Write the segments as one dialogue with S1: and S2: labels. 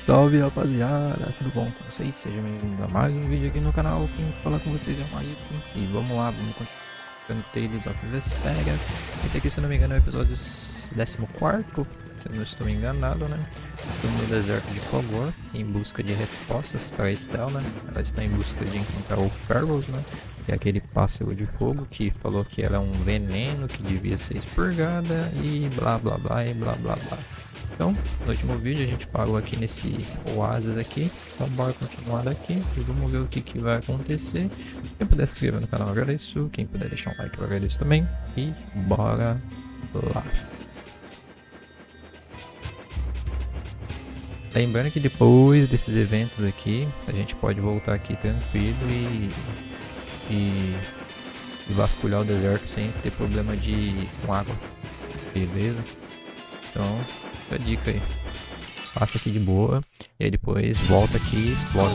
S1: Salve rapaziada, tudo bom com vocês? Sejam bem-vindos a mais um vídeo aqui no canal. Quem fala com vocês é o Maíto. E vamos lá, vamos continuar Tales of Vesperia. Esse aqui, se eu não me engano, é o episódio 14º, se eu não estou enganado, né? Estou no deserto de Fogor, em busca de respostas para a Estel, né? Ela está em busca de encontrar o Ferros, né? Que é aquele pássaro de fogo que falou que era um veneno que devia ser expurgada e blá blá blá e blá blá blá. Então, no último vídeo a gente parou aqui nesse oásis aqui, então bora continuar aqui e vamos ver o que vai acontecer. Quem puder se inscrever no canal eu agradeço, quem puder deixar um like eu agradeço também, e bora lá. Lembrando que depois desses eventos aqui, a gente pode voltar aqui tranquilo e vasculhar o deserto sem ter problema com água, beleza? Então, a dica aí, passa aqui de boa e aí depois volta aqui e explora.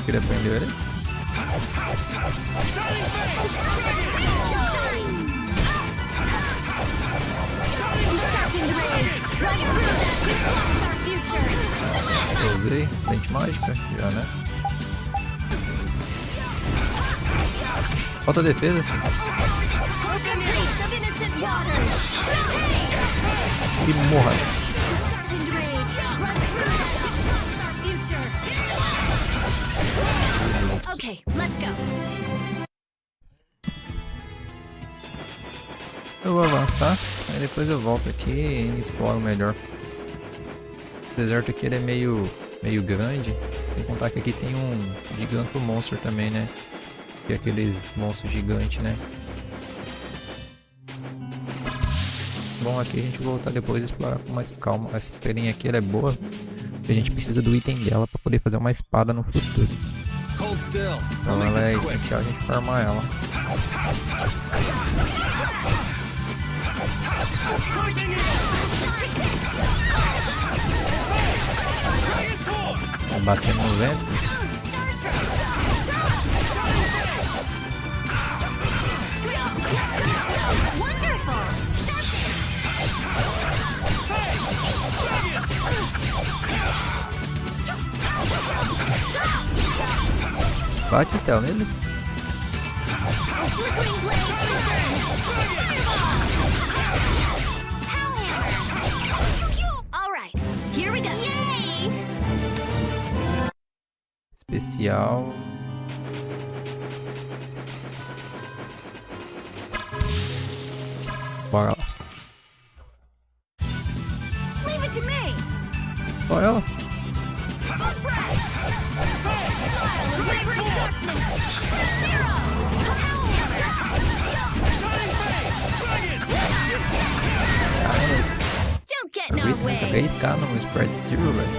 S1: Queria prender ele? Eu usei lente mágica já, né? Falta defesa. E morra.
S2: Okay, let's go.
S1: Eu vou avançar, aí depois eu volto aqui e exploro melhor. O deserto aqui ele é meio grande. Sem contar que aqui tem um giganto monstro também, né? Que é aqueles monstros gigantes, né? Bom, aqui a gente voltar depois e explorar com mais calma. Essa estrelinha aqui ela é boa. A gente precisa do item dela para poder fazer uma espada no futuro. Então ela é essencial a gente farmar ela. Tá batendo no vento. Bate Estel nele. Especial. Bora lá. Só ela. Caramba, 3K no spread zero, velho.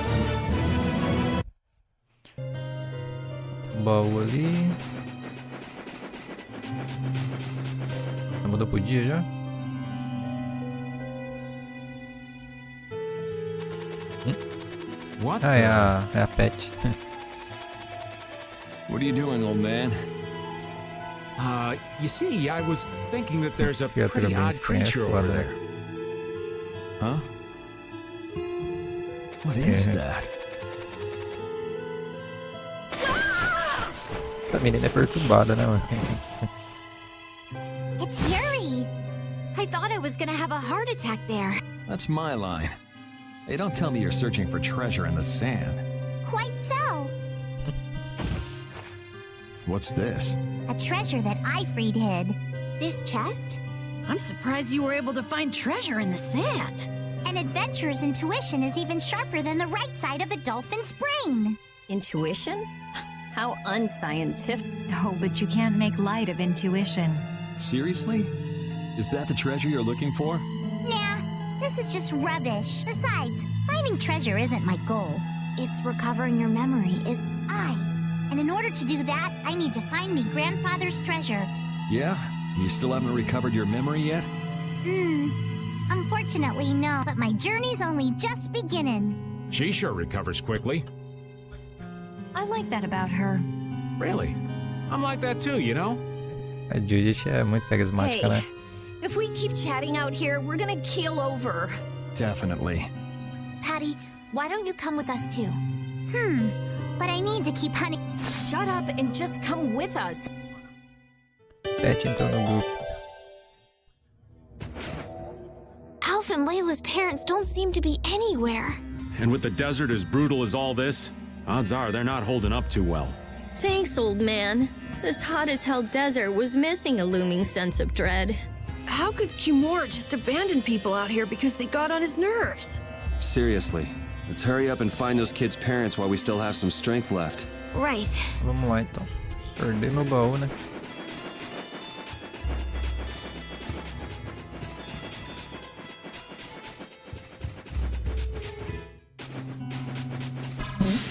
S1: Baú ali. Já mudou pro dia já? Ah, é a pet.
S3: What are you doing, old man? You see, I was thinking that there's a pretty odd creature over there. Huh? What is that?
S1: Essa menina é perturbada, né, mano?
S2: It's Yuri. I thought I was gonna have a heart attack there.
S3: That's my line. Hey, don't tell me you're searching for treasure in the sand.
S2: Quite so.
S3: What's this?
S2: A treasure that Ifrid hid. This chest?
S4: I'm surprised you were able to find treasure in the sand.
S2: An adventurer's intuition is even sharper than the right side of a dolphin's brain.
S5: Intuition? How unscientific.
S6: Oh, but you can't make light of intuition.
S3: Seriously? Is that the treasure you're looking for?
S2: Nah, this is just rubbish. Besides, finding treasure isn't my goal. It's recovering your memory is and in order to do that, I need to find me grandfather's treasure.
S3: Yeah? You still haven't recovered your memory yet?
S2: Unfortunately, no, but my journey's only just beginning.
S7: She sure recovers quickly.
S6: I like that about her.
S7: Really? I'm like that too, you know?
S1: A Judith é muito carismática, né?
S5: If we keep chatting out here, we're gonna keel over.
S3: Definitely.
S2: Patty, why don't you come with us too? But I need to keep hunting.
S5: Shut up and just come with us.
S1: Pet entrou no grupo.
S2: Alf and Layla's parents don't seem to be anywhere.
S7: And with the desert as brutal as all this, odds are they're not holding up too well.
S5: Thanks, old man. This hot-as-hell desert was missing a looming sense of dread.
S4: How could 𝐂𝐄𝐒 just abandon people out here because they got on his nerves?
S8: Seriously, let's hurry up and find those kids' parents while we still have some strength left.
S2: Right.
S1: Vamos lá então. Perder meu baú, né?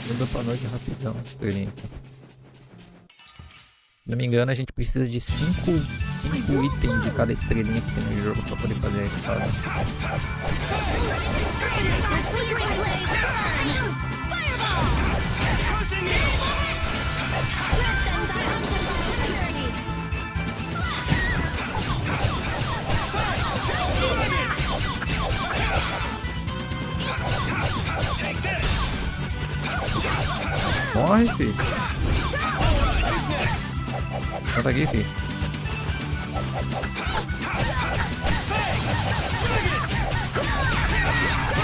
S1: Muda pra noite rapidão, estrelinha aqui. Se não me engano, a gente precisa de 5 itens de cada estrelinha que tem no jogo pra poder fazer a espada. Morre, filho. Senta aqui, filho.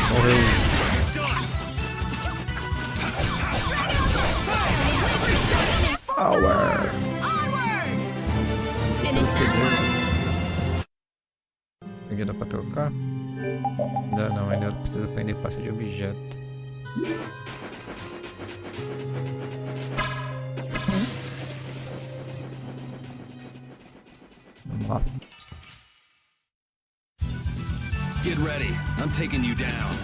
S1: Morreu. Power. Aqui dá pra trocar? Ainda não, ainda precisa aprender passe de objeto. Vamos lá.
S3: Get ready. I'm taking you down.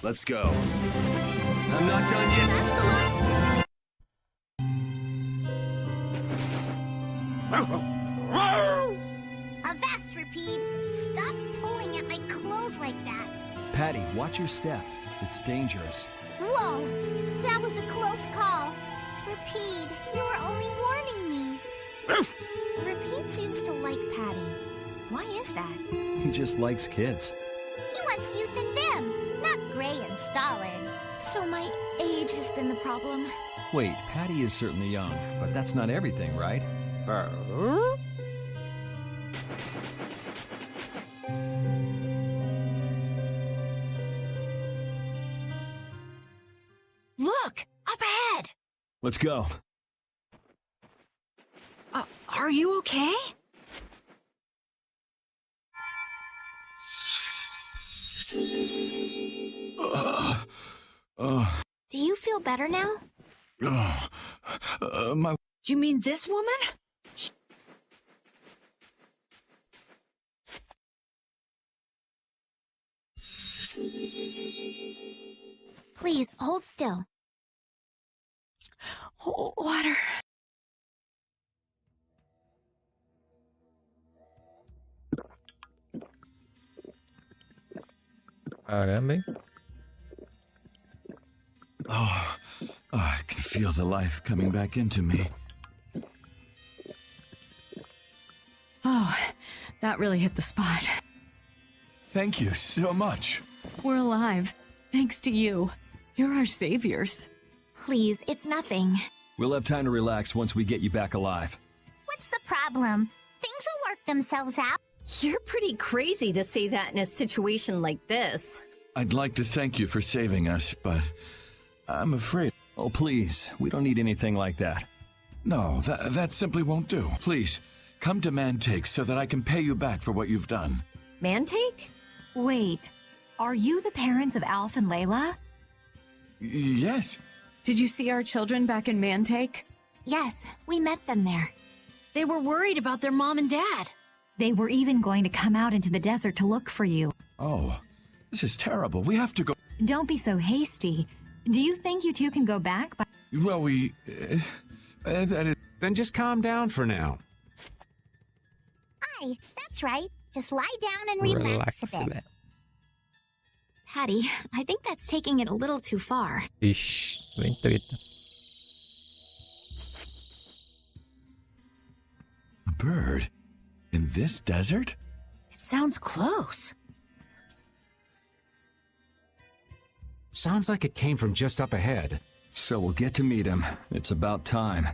S3: Let's go. I'm not done yet.
S2: Avast, repeat. Stop pulling at my clothes like that.
S3: Patty, watch your step. It's dangerous.
S2: Whoa, that was a close call. Repeat, you were only warning me. Repeat seems to like Patty. Why is that?
S3: He just likes kids.
S2: He wants youth and vim, not gray and stolid. So my age has been the problem.
S3: Wait, Patty is certainly young, but that's not everything, right?
S4: Look! Up ahead!
S3: Let's go.
S4: Are you okay?
S2: Do you feel better now?
S4: You mean this woman?
S2: Please, hold still.
S4: Water.
S1: Caramba, hein?
S9: Oh, I can feel the life coming back into me.
S6: Oh, that really hit the spot.
S9: Thank you so much.
S6: We're alive, thanks to you. You're our saviors.
S2: Please, it's nothing.
S3: We'll have time to relax once we get you back alive.
S2: What's the problem? Things will work themselves out.
S5: You're pretty crazy to say that in a situation like this.
S9: I'd like to thank you for saving us, but I'm afraid...
S3: Oh, please, we don't need anything like that.
S9: No, that simply won't do. Please, come to 𝐓𝐻𝐿 so that I can pay you back for what you've done.
S5: Man-take?
S6: Wait, are you the parents of Alf and Layla?
S9: Yes.
S6: Did you see our children back in 𝐓𝐿?
S2: Yes, we met them there.
S4: They were worried about their mom and dad.
S6: They were even going to come out into the desert to look for you.
S9: Oh, this is terrible. We have to go.
S6: Don't be so hasty. Do you think you two can go back?
S9: Well, that is...
S3: Then just calm down for now.
S2: Aye, that's right. Just lie down and relax a bit.
S6: Patty, I think that's taking it a little too far.
S1: Ixi, vem treta.
S9: A bird? In this desert?
S4: It sounds close.
S3: Sounds like it came from just up ahead.
S8: So we'll get to meet him. It's about time.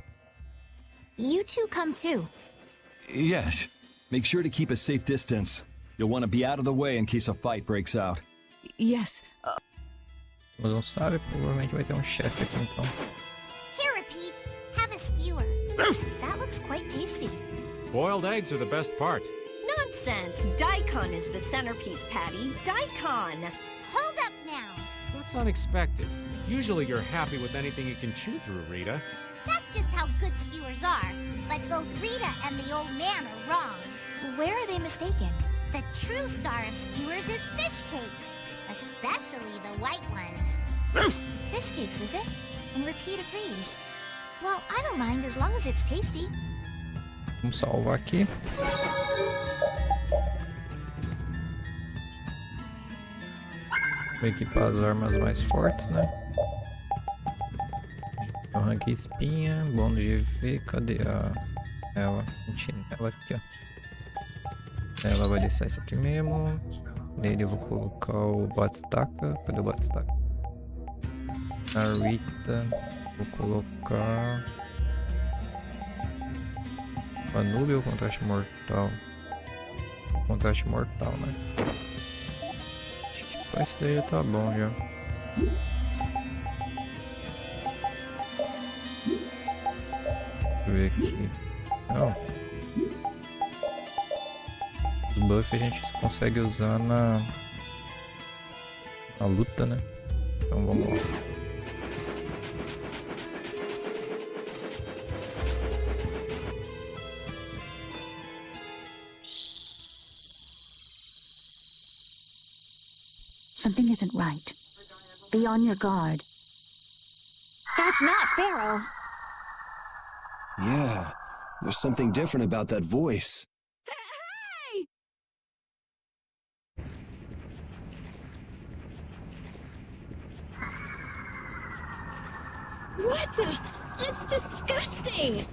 S2: You two come too.
S9: Yes.
S10: Make sure to keep a safe distance. You'll want to be out of the way in case a fight breaks out.
S6: Yes.
S1: Mas não sabe, provavelmente vai ter chefe aqui então.
S2: Here, Pete. Have a skewer. That looks quite tasty.
S3: Boiled eggs are the best part.
S5: Nonsense! Daikon is the centerpiece, Patty. Daikon!
S2: Hold up now.
S3: That's unexpected. Usually you're happy with anything you can chew through, Rita.
S2: That's just how good skewers are. But both Rita and the old man are wrong. Where are they mistaken? The true star of skewers is fish cakes. Especially the white ones. Fish cakes, is it? And Repeat agrees. Well, I don't mind as long as it's tasty.
S1: Vamos salvar aqui. Vou equipar as armas mais fortes, né? Arranquei espinha, bônus de EV, cadê ela? Sentindo ela aqui, ó. Ela vai deixar isso aqui mesmo. Nele eu vou colocar o Batistaca. Cadê o Batistaca? A Rita, vou colocar a Nubia ou contraste mortal? Contraste mortal, né? Acho que com esse daí tá bom já. Deixa eu ver aqui. Não. Os buffs a gente consegue usar na luta, né? Então vamos lá.
S6: Something isn't right. Be on your guard.
S2: That's not Pharaoh.
S8: Yeah, there's something different about that voice.
S4: Hey!
S5: What the? It's disgusting!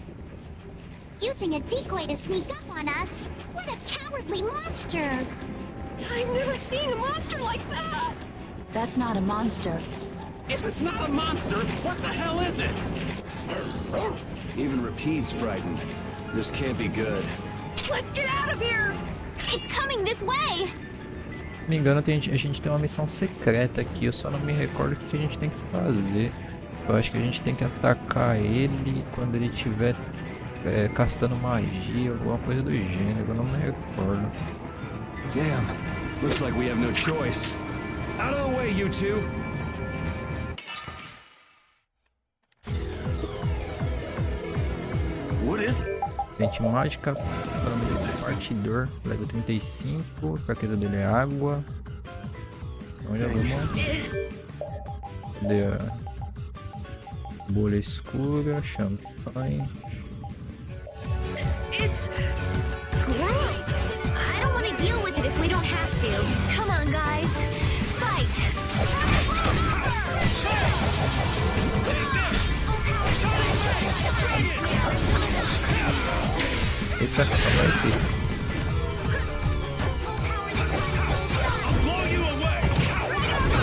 S2: Using a decoy to sneak up on us? What a cowardly monster!
S4: I've never seen a monster like that!
S6: That's not a monster.
S3: If it's not a monster, what the hell is it?
S8: Even Repeat's frightened. This can't be good.
S4: Let's get out of here!
S2: It's coming this way!
S1: Se não me engano, a gente tem uma missão secreta aqui. Eu só não me recordo o que a gente tem que fazer. Eu acho que a gente tem que atacar ele quando ele estiver castando magia, alguma coisa do gênero. Eu não me recordo.
S8: Damn. Looks like we have no choice. Out of the way, you two! What is...
S1: Pente mágica, partidor, level 35, fraqueza dele é água. Então já vamos. Cadê a bolha escura, champanhe.
S4: It's gross!
S2: I don't want to deal with it if we don't have to. Come on, guys. Fight!
S1: Eita, calma aí, filho.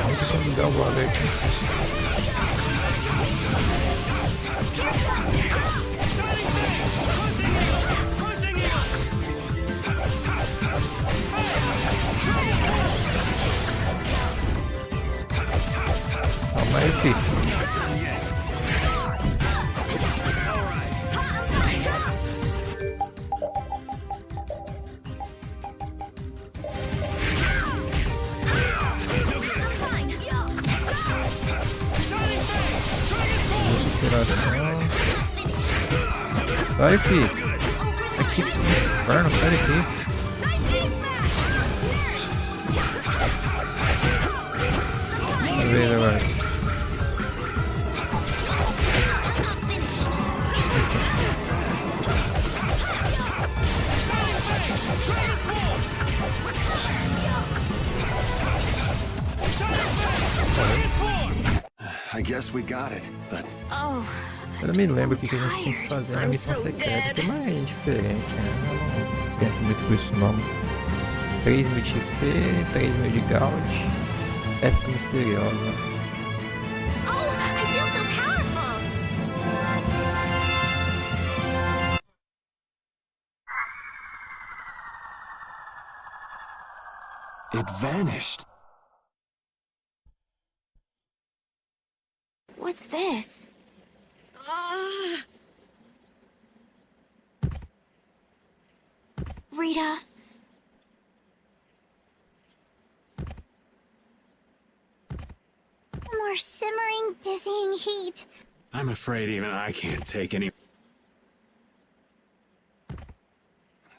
S1: Vamos tentar ligar o bagulho aqui. Calma aí, filho. coração. Vai, fi. Aqui, inferno, sai daqui. Vamos ver ele agora.
S8: I guess we got it, but
S1: Eu não me lembro o que a gente tem que fazer na missão secreta, que é mais diferente, né? Eu não esquento muito com isso não. 3.000 de XP, 3.000 de Gold, peça misteriosa.
S2: Oh, I feel so powerful!
S8: it vanished.
S6: What's this? Rita?
S2: More simmering, dizzying heat.
S7: I'm afraid even I can't take any.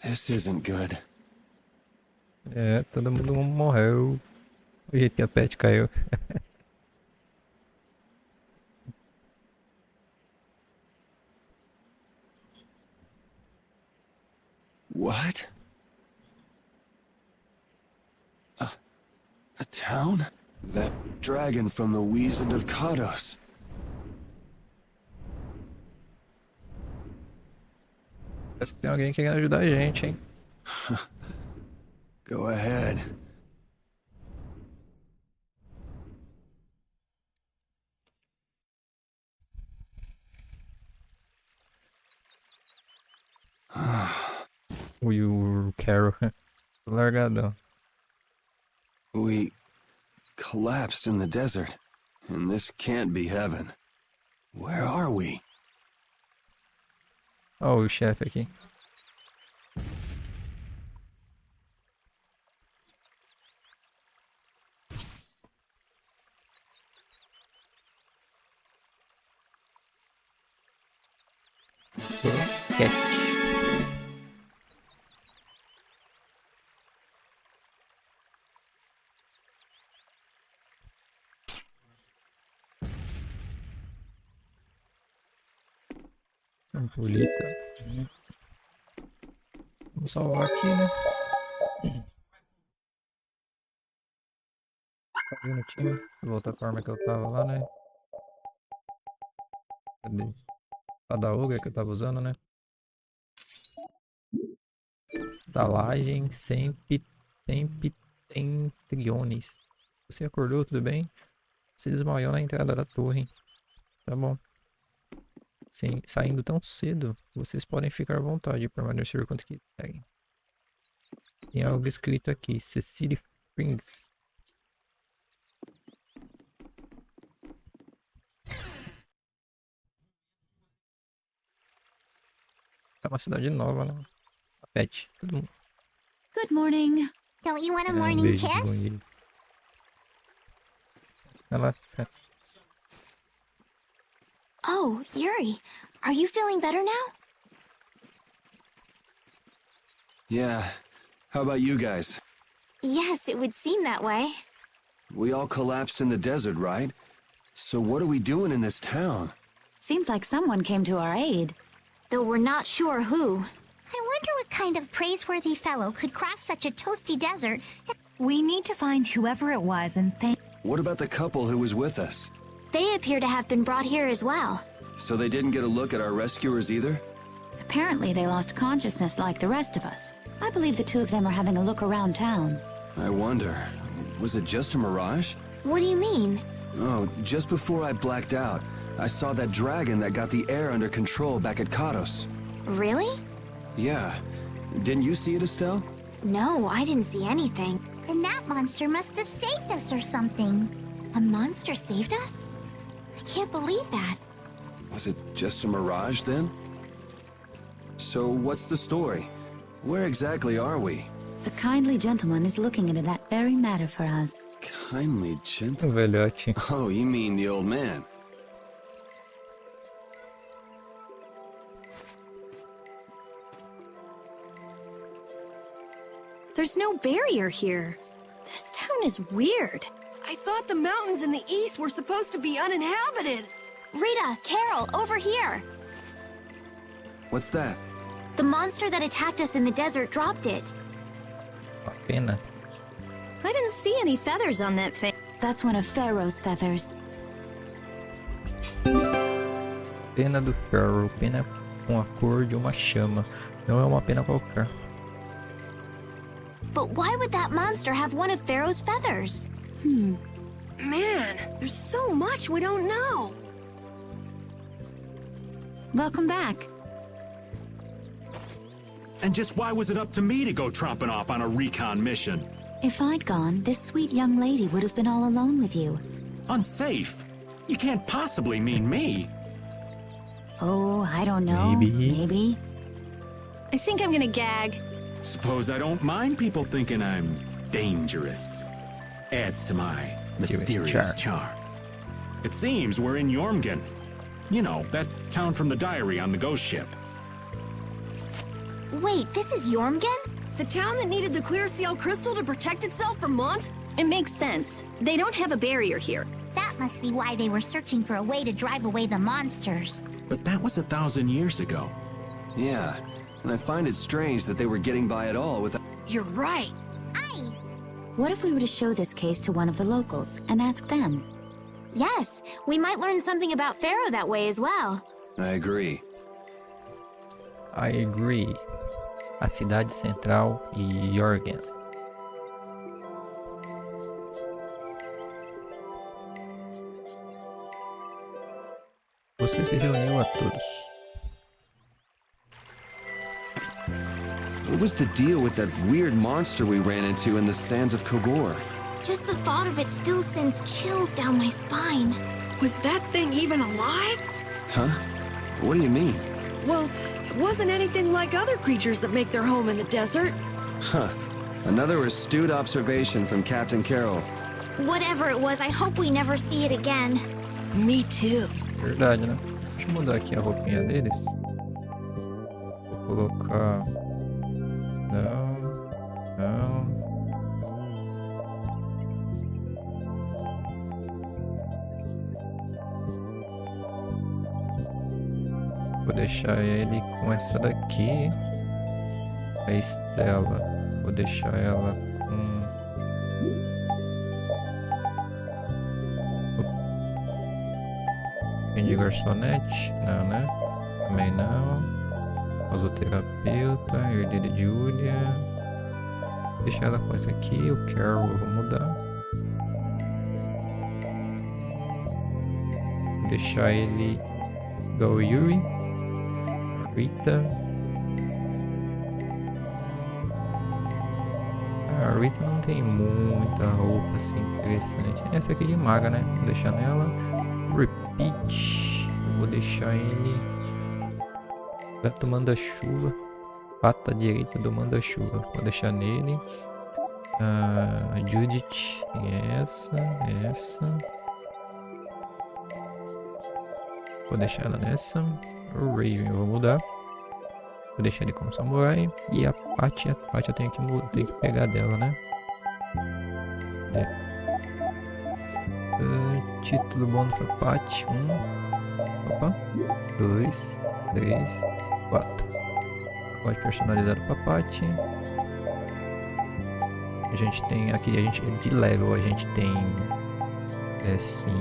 S8: This isn't good.
S1: É, todo mundo morreu. O jeito que a pet caiu.
S8: What? A town? That dragon from the 𝐕𝐄𝐒 of 𝐃𝐄𝐒.
S1: Parece que tem alguém querendo ajudar a gente, hein?
S8: Go ahead.
S1: O 𝐂𝐄𝐅𝐈𝐿. Largadão.
S8: We collapsed in the desert, and this can't be heaven. Where are we?
S1: Ó, o chefe aqui. 𝐂𝐾𝐋. Ampulheta. Vamos salvar aqui, né? Tá vendo o time? Vou voltar pra arma que eu tava lá, né? Cadê? A da Uga que eu tava usando, né? Talagem sempre tem triones. Você acordou, tudo bem? Você desmaiou na entrada da torre. Tá bom. Sim, saindo tão cedo, vocês podem ficar à vontade para permanecer quanto quiserem. Tem algo escrito aqui, Cecily Springs. É uma cidade nova, né? A pet, todo mundo.
S6: Good morning.
S2: Don't you want a morning kiss?
S1: Ela...
S6: Oh, Yuri, are you feeling better now?
S8: Yeah. How about you guys?
S6: Yes, it would seem that way.
S8: We all collapsed in the desert, right? So what are we doing in this town?
S6: Seems like someone came to our aid, though we're not sure who.
S2: I wonder what kind of praiseworthy fellow could cross such a toasty desert.
S6: We need to find whoever it was and thank...
S8: What about the couple who was with us?
S6: They appear to have been brought here as well.
S8: So they didn't get a look at our rescuers either?
S6: Apparently they lost consciousness like the rest of us. I believe the two of them are having a look around town.
S8: I wonder, was it just a mirage?
S6: What do you mean?
S8: Oh, just before I blacked out, I saw that dragon that got the air under control back at 𝐃𝐿.
S6: Really?
S8: Yeah. Didn't you see it, Estelle?
S6: No, I didn't see anything.
S2: Then that monster must have saved us or something.
S6: A monster saved us? I can't believe that.
S8: Was it just a mirage then? So what's the story? Where exactly are we?
S6: A kindly gentleman is looking into that very matter for us.
S8: Kindly
S1: O
S8: gentleman?
S1: velhote.
S8: Oh, you mean the old man?
S4: There's no barrier here. This town is weird. I thought the mountains in the east were supposed to be uninhabited.
S2: Rita, Carol, over here.
S8: What's that?
S2: The monster that attacked us in the desert dropped it.
S1: Uma pena.
S5: I didn't see any feathers on that thing.
S6: That's one of Pharaoh's feathers.
S1: Pena do Pharaoh. Pena com a cor de uma chama. Não é uma pena qualquer.
S2: But why would that monster have one of Pharaoh's feathers?
S4: Man, there's so much we don't know.
S6: Welcome back.
S7: And just why was it up to me to go tromping off on a recon mission?
S6: If I'd gone, this sweet young lady would have been all alone with you.
S7: Unsafe? You can't possibly mean me.
S6: Oh, I don't know.
S1: Maybe.
S5: I think I'm gonna gag.
S7: Suppose I don't mind people thinking I'm dangerous. Adds to my mysterious charm. It seems we're in Jormungand. You know, that town from the diary on the ghost ship.
S2: Wait, this is Jormungand?
S4: The town that needed the clear seal crystal to protect itself from monsters?
S5: It makes sense. They don't have a barrier here.
S2: That must be why they were searching for a way to drive away the monsters.
S7: But that was 1,000 years ago.
S8: Yeah, and I find it strange that they were getting by at all without...
S4: You're right.
S2: Aye!
S6: What if we were to show this case to one of the locals and ask them?
S2: Yes, we might learn something about Pharaoh that way as well.
S8: I agree.
S1: I agree. A cidade central e Jorgen. Você se reuniu a todos.
S8: What was the deal with that weird monster we ran into in the sands of Kogor?
S2: Just the thought of it still sends chills down my spine.
S4: Was that thing even alive?
S8: Huh? What do you mean?
S4: Well, it wasn't anything like other creatures that make their home in the desert.
S8: Huh. Another astute observation from Captain Carroll.
S2: Whatever it was, I hope we never see it again.
S4: Me too.
S1: Verdade, né? Deixa eu mudar aqui a roupinha deles. Vou colocar... Não. Vou deixar ele com essa daqui. A Estela. Vou deixar ela com... de garçonete? Não, né? Também não. Masoterapeuta, herdeira de Julia. Vou deixar ela com essa aqui. O Carol eu vou mudar. Vou deixar ele igual o Yuri. Rita. A Rita não tem muita roupa assim interessante. Tem essa aqui de maga, né? Vou deixar nela. Repeat. Eu vou deixar ele. Gato manda-chuva. Pata direita do manda-chuva. Vou deixar nele. Judith. Tem essa. Vou deixar ela nessa. O Raven eu vou mudar. Vou deixar ele como samurai. E a Paty eu tenho que pegar dela, né? Título bônus pra Paty. 2, 3, 4. Pode personalizar para Paty. A gente tem aqui, de level a gente tem 5,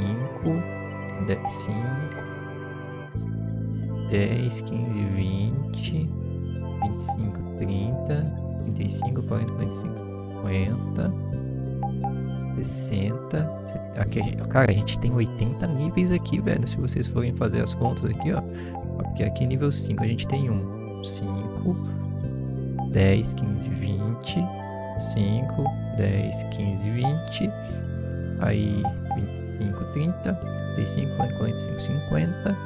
S1: 10, 15, 20, 25, 30, 35, 40, 45, 50, 60. Aqui cara, a gente tem 80 níveis aqui, velho. Se vocês forem fazer as contas aqui, ó. Porque aqui nível 5 a gente tem 5, 10, 15, 20, 5, 10, 15, 20. Aí 25, 30, 35, 40, 45, 50,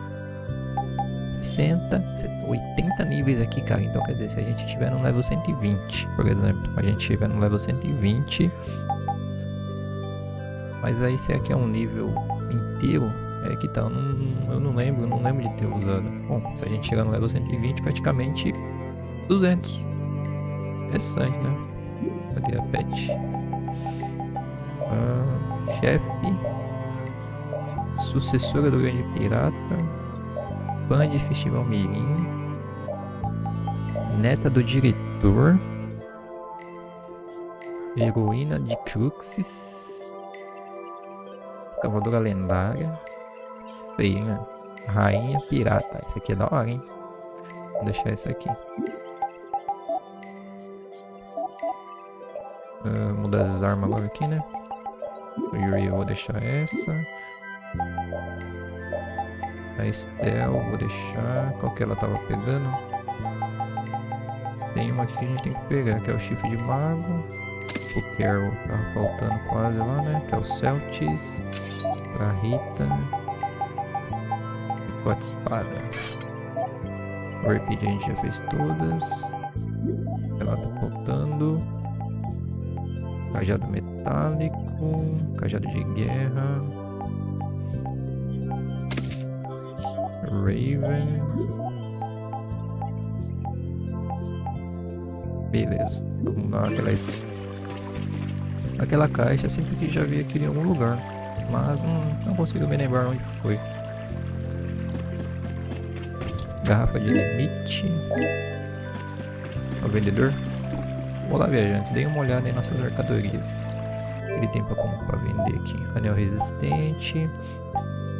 S1: 60, 80 níveis aqui, cara. Então quer dizer, se a gente tiver no level 120, por exemplo, a gente tiver no level 120, mas aí se aqui é um nível inteiro, que tal? Eu não lembro de ter usado. Bom, se a gente chegar no level 120, praticamente 200. Interessante, né? Cadê a pet? Chefe. Sucessora do Grande Pirata. Fã de Festival Mirim. Neta do diretor. Heroína de 𝐓𝐀𝐋𝐄𝐒. Escavadora lendária. Feia, né? Rainha pirata. Esse aqui é da hora, hein? Vou deixar essa aqui. Mudar as armas agora aqui, né? O Yuri eu vou deixar essa. A Estel vou deixar. Qual que ela tava pegando? Tem uma aqui que a gente tem que pegar, que é o chifre de mago. O Carol tava faltando quase lá, né? Que é o 𝐓𝐿𝐻𝐿. Pra Rita. Picote espada. O repeat a gente já fez todas. Ela tá faltando. Cajado metálico. Cajado de guerra. Raven. Beleza. Vamos dar aquela caixa. Sinto que já vi aqui em algum lugar. Mas não consigo me lembrar onde foi. Garrafa de limite. O vendedor. Olá, viajantes. Deem uma olhada em nossas mercadorias. Ele tem para vender aqui. Anel resistente.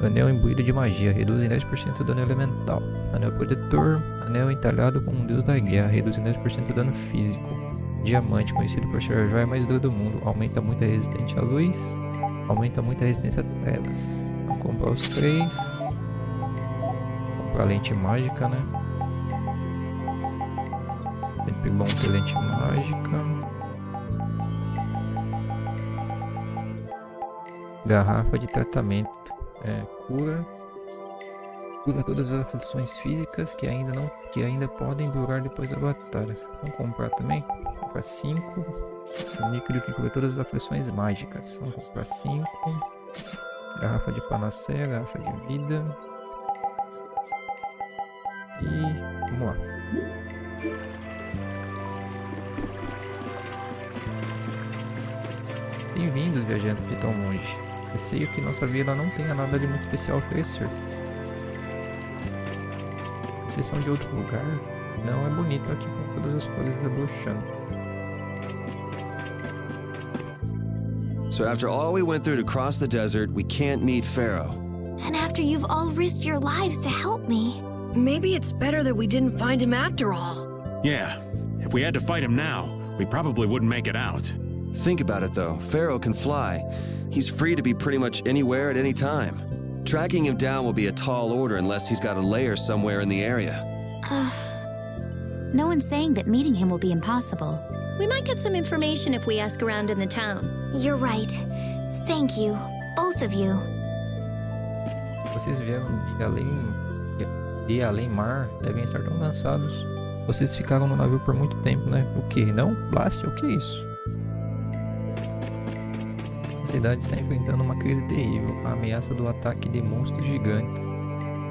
S1: Anel imbuído de magia. Reduz em 10% o dano elemental. Anel protetor. Anel entalhado com um deus da guerra. Reduz em 10% o dano físico. Diamante, conhecido por ser a joia mais dura do mundo. Aumenta muito a resistência à luz. Aumenta muito a resistência a trevas. Vamos comprar os 3. Comprar a lente mágica, né? Sempre bom ter lente mágica. Garrafa de tratamento. Cura todas as aflições físicas que ainda podem durar depois da batalha. Vamos comprar também. Vamos comprar 5. O líquido que cura todas as aflições mágicas. Vamos comprar 5. Garrafa de panaceia, garrafa de vida. E vamos lá. Bem-vindos, viajantes de tão longe. Receio que nossa vila não tenha nada de muito especial a oferecer. Vocês são de outro lugar? Não é bonito aqui com todas as flores rebluxando.
S8: So after all we went through to cross the desert, we can't meet Pharaoh.
S2: And after you've all risked your lives to help me.
S4: Maybe it's better that we didn't find him after all.
S7: Yeah, if we had to fight him now, we probably wouldn't make it out.
S8: Think about it though, Pharaoh can fly. He's free to be pretty much anywhere at any time. Tracking him down will be a tall order unless he's got a lair somewhere in the area.
S6: No one's saying that meeting him will be impossible.
S5: We might get some information if we ask around in the town.
S2: You're right. Thank you, both of you.
S1: Vocês vieram de além mar, devem estar tão cansados. Vocês ficaram no navio por muito tempo, né? O que? Não? Blast? O que é isso? A cidade está enfrentando uma crise terrível, a ameaça do ataque de monstros gigantes.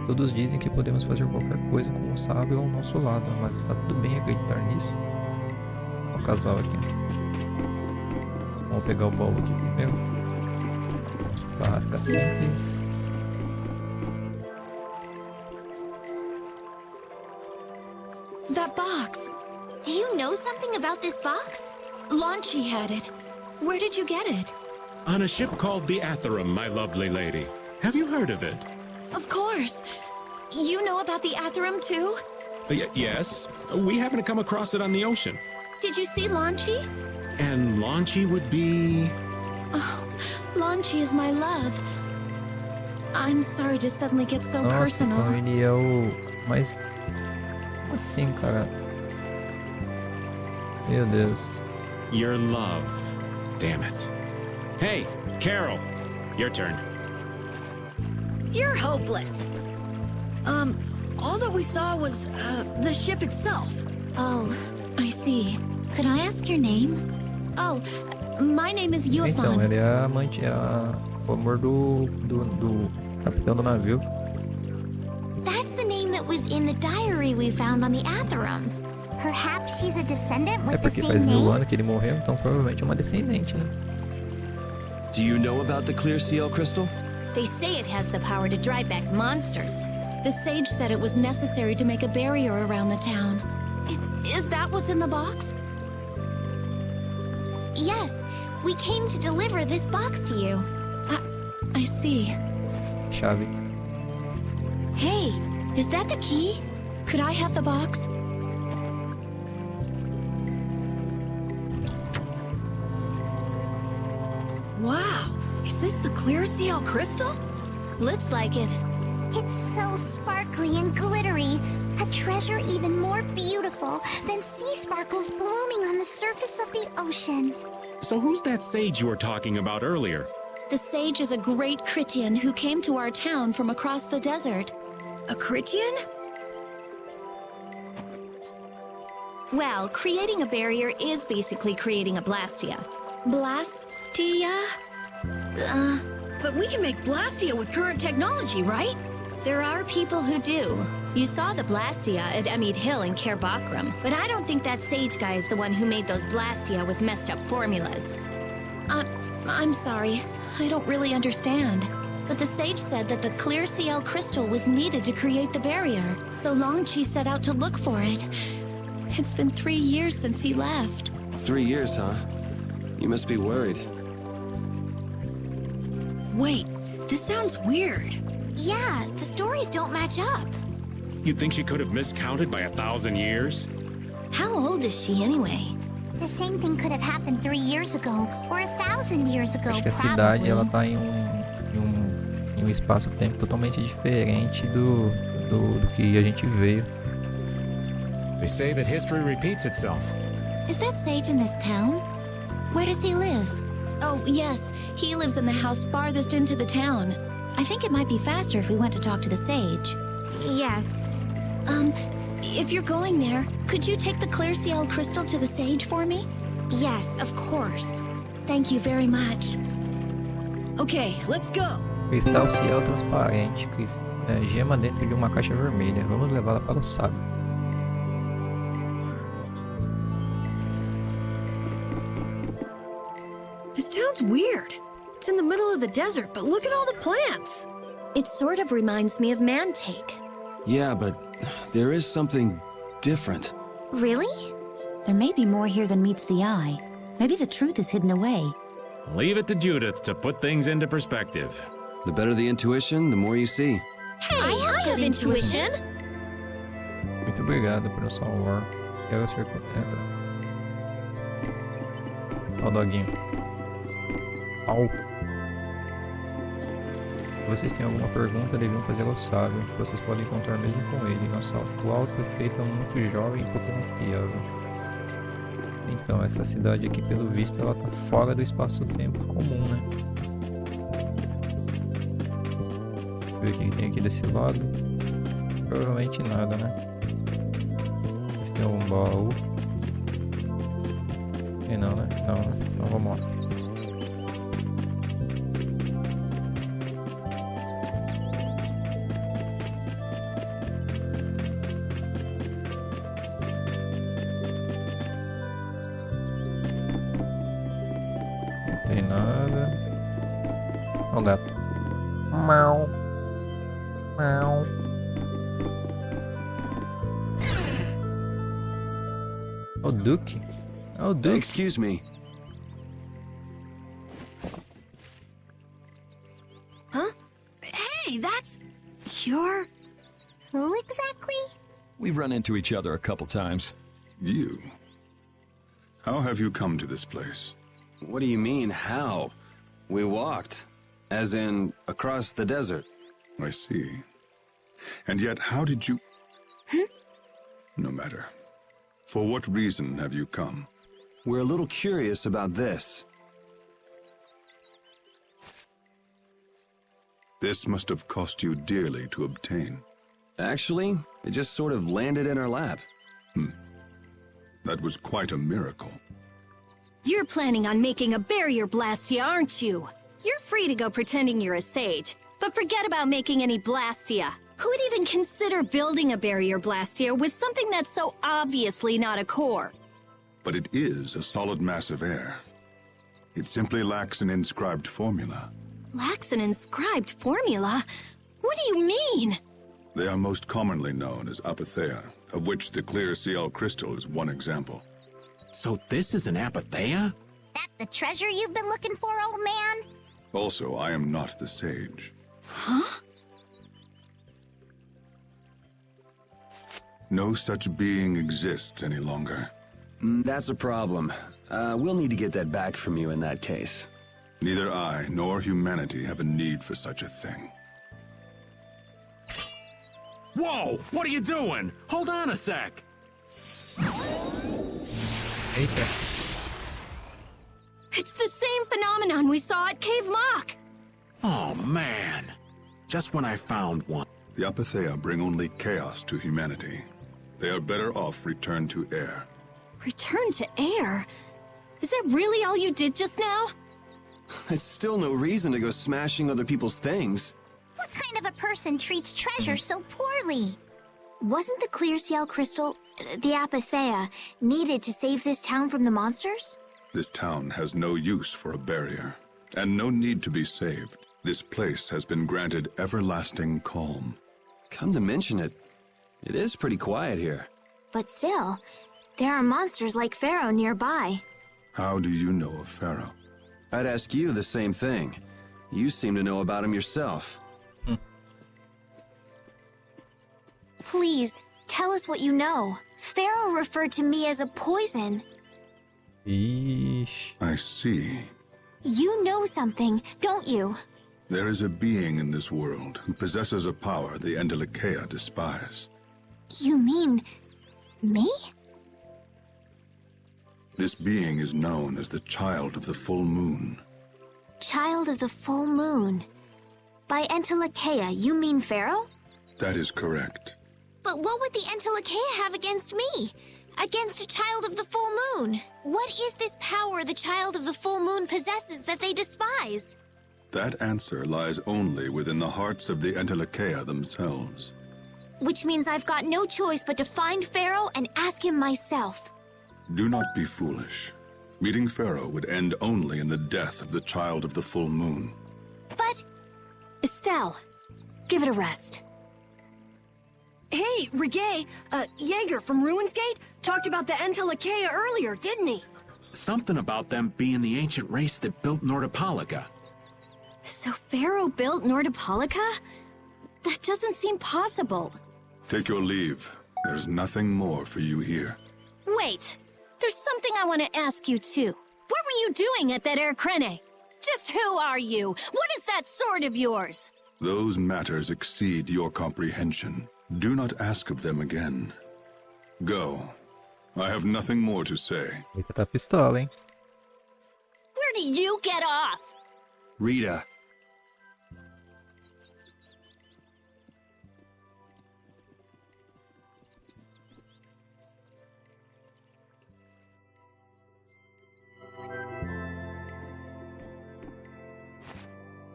S1: Todos dizem que podemos fazer qualquer coisa com o sábio ao nosso lado, mas está tudo bem acreditar nisso? Olha o casal aqui. Vamos pegar o baú aqui primeiro. Barrasca simples.
S4: That box.
S2: Do you know something about this box?
S4: Launchy had it. Where did you get it?
S7: On a ship called the 𝐴thraum, my lovely lady. Have you heard of it?
S4: Of course. You know about the 𝐴thraum too?
S7: Yes. We happened to come across it on the ocean.
S4: Did you see Launchy?
S7: And Launchy would be...
S4: Oh, Launchy is my love. I'm sorry to suddenly get so
S1: Nossa,
S4: personal.
S1: então ele é o mais... Como assim, cara? Meu Deus.
S7: Your love. Damn it. Hey, Carol. Your turn.
S4: You're hopeless. All that we saw was, the ship itself. Oh, I see.
S6: Could I ask your name?
S4: Oh, my name is
S1: Então,
S4: 𝐕𝐄𝐒.
S1: ele é a amante, o amor do capitão do navio.
S2: That's the name that was in the diary we found on the 𝐴thraum. Perhaps she's a descendant
S1: É
S2: with the
S1: porque
S2: same
S1: faz 1000
S2: name?
S1: anos que ele morreu, então provavelmente é uma descendente, né?
S8: Do you know about the 𝐓𝐿 crystal?
S5: They say it has the power to drive back monsters.
S4: The sage said it was necessary to make a barrier around the town. Is that what's in the box?
S2: Yes, we came to deliver this box to you.
S4: I see.
S1: Chave.
S4: Hey, is that the key? Could I have the box? Wow, is this the 𝐓𝐿 crystal?
S5: Looks like it.
S2: It's so sparkly and glittery. A treasure even more beautiful than sea sparkles blooming on the surface of the ocean.
S7: So who's that sage you were talking about earlier?
S4: The sage is a great 𝐓𝐀𝐋𝐄𝐒 who came to our town from across the desert. A 𝐓𝐂𝐃𝐋𝐄𝐒?
S5: Well, creating a barrier is basically creating a Blastia.
S4: Blastia? But we can make Blastia with current technology, right?
S5: There are people who do. You saw the Blastia at 𝐓𝐻𝐿 and 𝐃𝐄𝐅𝐷, but I don't think that sage guy is the one who made those Blastia with messed up formulas.
S4: I'm sorry. I don't really understand. But the sage said that the 𝐓𝐿 crystal was needed to create the barrier, so Long-Chi set out to look for it. It's been 3 years since he left.
S8: 3 years, huh? You must be worried.
S4: Wait, this sounds weird.
S2: Yeah, the stories don't match up.
S7: You think she could have miscounted by 1,000 years?
S5: How old is she anyway?
S2: The same thing could have happened 3 years ago, or 1,000 years ago,
S1: Acho que a
S2: probably.
S1: cidade ela tá em um espaço-tempo totalmente diferente do que a gente veio.
S3: They say that history repeats itself.
S6: Is that sage in this town? Where does he live?
S4: Oh, yes. He lives in the house farthest into the town.
S6: I think it might be faster if we went to talk to the sage.
S4: Yes. If you're going there, could you take the 𝐓𝐿 crystal to the sage for me?
S2: Yes, of course.
S4: Thank you very much. Okay, let's go.
S1: Cristal ciel transparente, gema dentro de uma caixa vermelha. Vamos levá-la para o sábio.
S4: This town's weird. It's in the middle of the desert, but look at all the plants.
S5: It sort of reminds me of Mantake.
S8: Yeah, but there is something different.
S2: Really?
S6: There may be more here than meets the eye. Maybe the truth is hidden away.
S7: Leave it to Judith to put things into perspective.
S8: The better the intuition, the more you see.
S5: Hey, I have intuition.
S1: Muito obrigado por salvar. Quero ser correta. Ó o doguinho. Au. Se vocês têm alguma pergunta, deviam fazer ao sábio. Vocês podem contar mesmo com ele. Nosso atual prefeito é muito jovem e pouco confiável. Então, essa cidade aqui, pelo visto, ela tá fora do espaço-tempo comum, né? Deixa eu ver o que tem aqui desse lado. Provavelmente nada, né? Mas tem um baú. E não, né? Não, né? Então vamos lá. Não tem nada. Olha o gato. Mau. Mau. O Duque. Oh, Duke.
S8: Excuse me.
S4: Huh? Hey, that's... You're...
S2: Who exactly?
S10: We've run into each other a couple times.
S9: You? How have you come to this place?
S8: What do you mean, how? We walked. As in, across the desert.
S9: I see. And yet, how did you... No matter. For what reason have you come?
S8: We're a little curious about this.
S9: This must have cost you dearly to obtain.
S8: Actually, it just sort of landed in our lap.
S9: That was quite a miracle.
S5: You're planning on making a barrier Blastia, aren't you? You're free to go pretending you're a sage, but forget about making any Blastia. Who would even consider building a barrier Blastia with something that's so obviously not a core?
S9: But it is a solid mass of air. It simply lacks an inscribed formula.
S5: Lacks an inscribed formula? What do you mean?
S9: They are most commonly known as apatheia, of which the clear CL crystal is one example.
S7: So this is an apatheia?
S2: That the treasure you've been looking for, old man?
S9: Also, I am not the sage.
S5: Huh?
S9: No such being exists any longer.
S8: That's a problem. We'll need to get that back from you in that case.
S9: Neither I nor humanity have a need for such a thing.
S7: Whoa! What are you doing? Hold on a sec!
S1: Eita.
S5: It's the same phenomenon we saw at 𝐓𝐀𝐋𝐄𝐒!
S7: Oh, man. Just when I found one.
S9: The apatheia bring only chaos to humanity. They are better off returned to air.
S5: Return to air? Is that really all you did just now?
S8: It's still no reason to go smashing other people's things.
S2: What kind of a person treats treasure so poorly?
S6: Wasn't the clear CL crystal, the apatheia, needed to save this town from the monsters?
S9: This town has no use for a barrier, and no need to be saved. This place has been granted everlasting calm.
S8: Come to mention it, it is pretty quiet here.
S6: But still, there are monsters like Pharaoh nearby.
S9: How do you know of Pharaoh?
S8: I'd ask you the same thing. You seem to know about him yourself.
S6: Please, tell us what you know. Pharaoh referred to me as a poison.
S1: Ixi.
S9: I see.
S6: You know something, don't you?
S9: There is a being in this world who possesses a power the 𝐸𝐻𝐿 despise.
S6: You mean... me?
S9: This being is known as the Child of the Full Moon.
S6: Child of the full moon. By 𝐸𝐻𝐿, you mean Pharaoh?
S9: That is correct.
S6: But what would the 𝐸𝐻𝐿 have against me? Against a child of the full moon? What is this power the child of the full moon possesses that they despise?
S9: That answer lies only within the hearts of the 𝐸𝐻𝐿 themselves.
S6: Which means I've got no choice but to find Pharaoh and ask him myself.
S9: Do not be foolish. Meeting Pharaoh would end only in the death of the Child of the Full Moon.
S6: But...
S5: Estelle, give it a rest.
S11: Hey, Reggae, Jaeger from Ruinsgate talked about the 𝐸𝐻𝐿 earlier, didn't he?
S7: Something about them being the ancient race that built Nordopolica.
S5: So Pharaoh built Nordopolica? That doesn't seem possible.
S9: Take your leave. There's nothing more for you here.
S5: Wait, there's something I want to ask you too. What were you doing at that 𝐓𝐀𝐋𝐄𝐒? Just who are you? What is that sword of yours?
S9: Those matters exceed your comprehension. Do not ask of them again. Go. I have nothing more to say.
S1: Eita, tá pistola, hein?
S5: Where do you get off?
S8: Rita.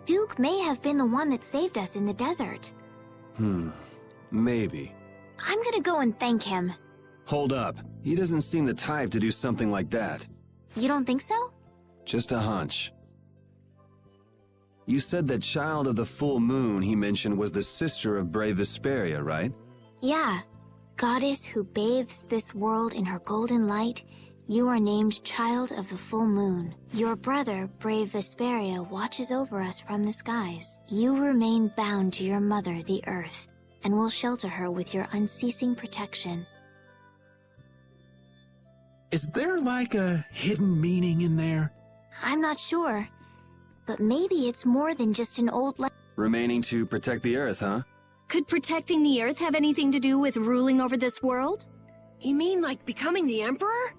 S6: Duke may have been the one that saved us in the desert.
S8: Maybe.
S6: I'm gonna go and thank him.
S8: Hold up. He doesn't seem the type to do something like that.
S6: You don't think so?
S8: Just a hunch. You said that Child of the Full Moon he mentioned was the sister of brave Vesperia, right?
S6: Yeah. Goddess who bathes this world in her golden light, you are named Child of the Full Moon. Your brother, brave Vesperia, watches over us from the skies. You remain bound to your mother, the Earth, and will shelter her with your unceasing protection.
S7: Is there like a hidden meaning in there?
S6: I'm not sure, but maybe it's more than just an old
S8: Remaining to protect the Earth, huh?
S5: Could protecting the Earth have anything to do with ruling over this world?
S11: You mean like becoming the Emperor?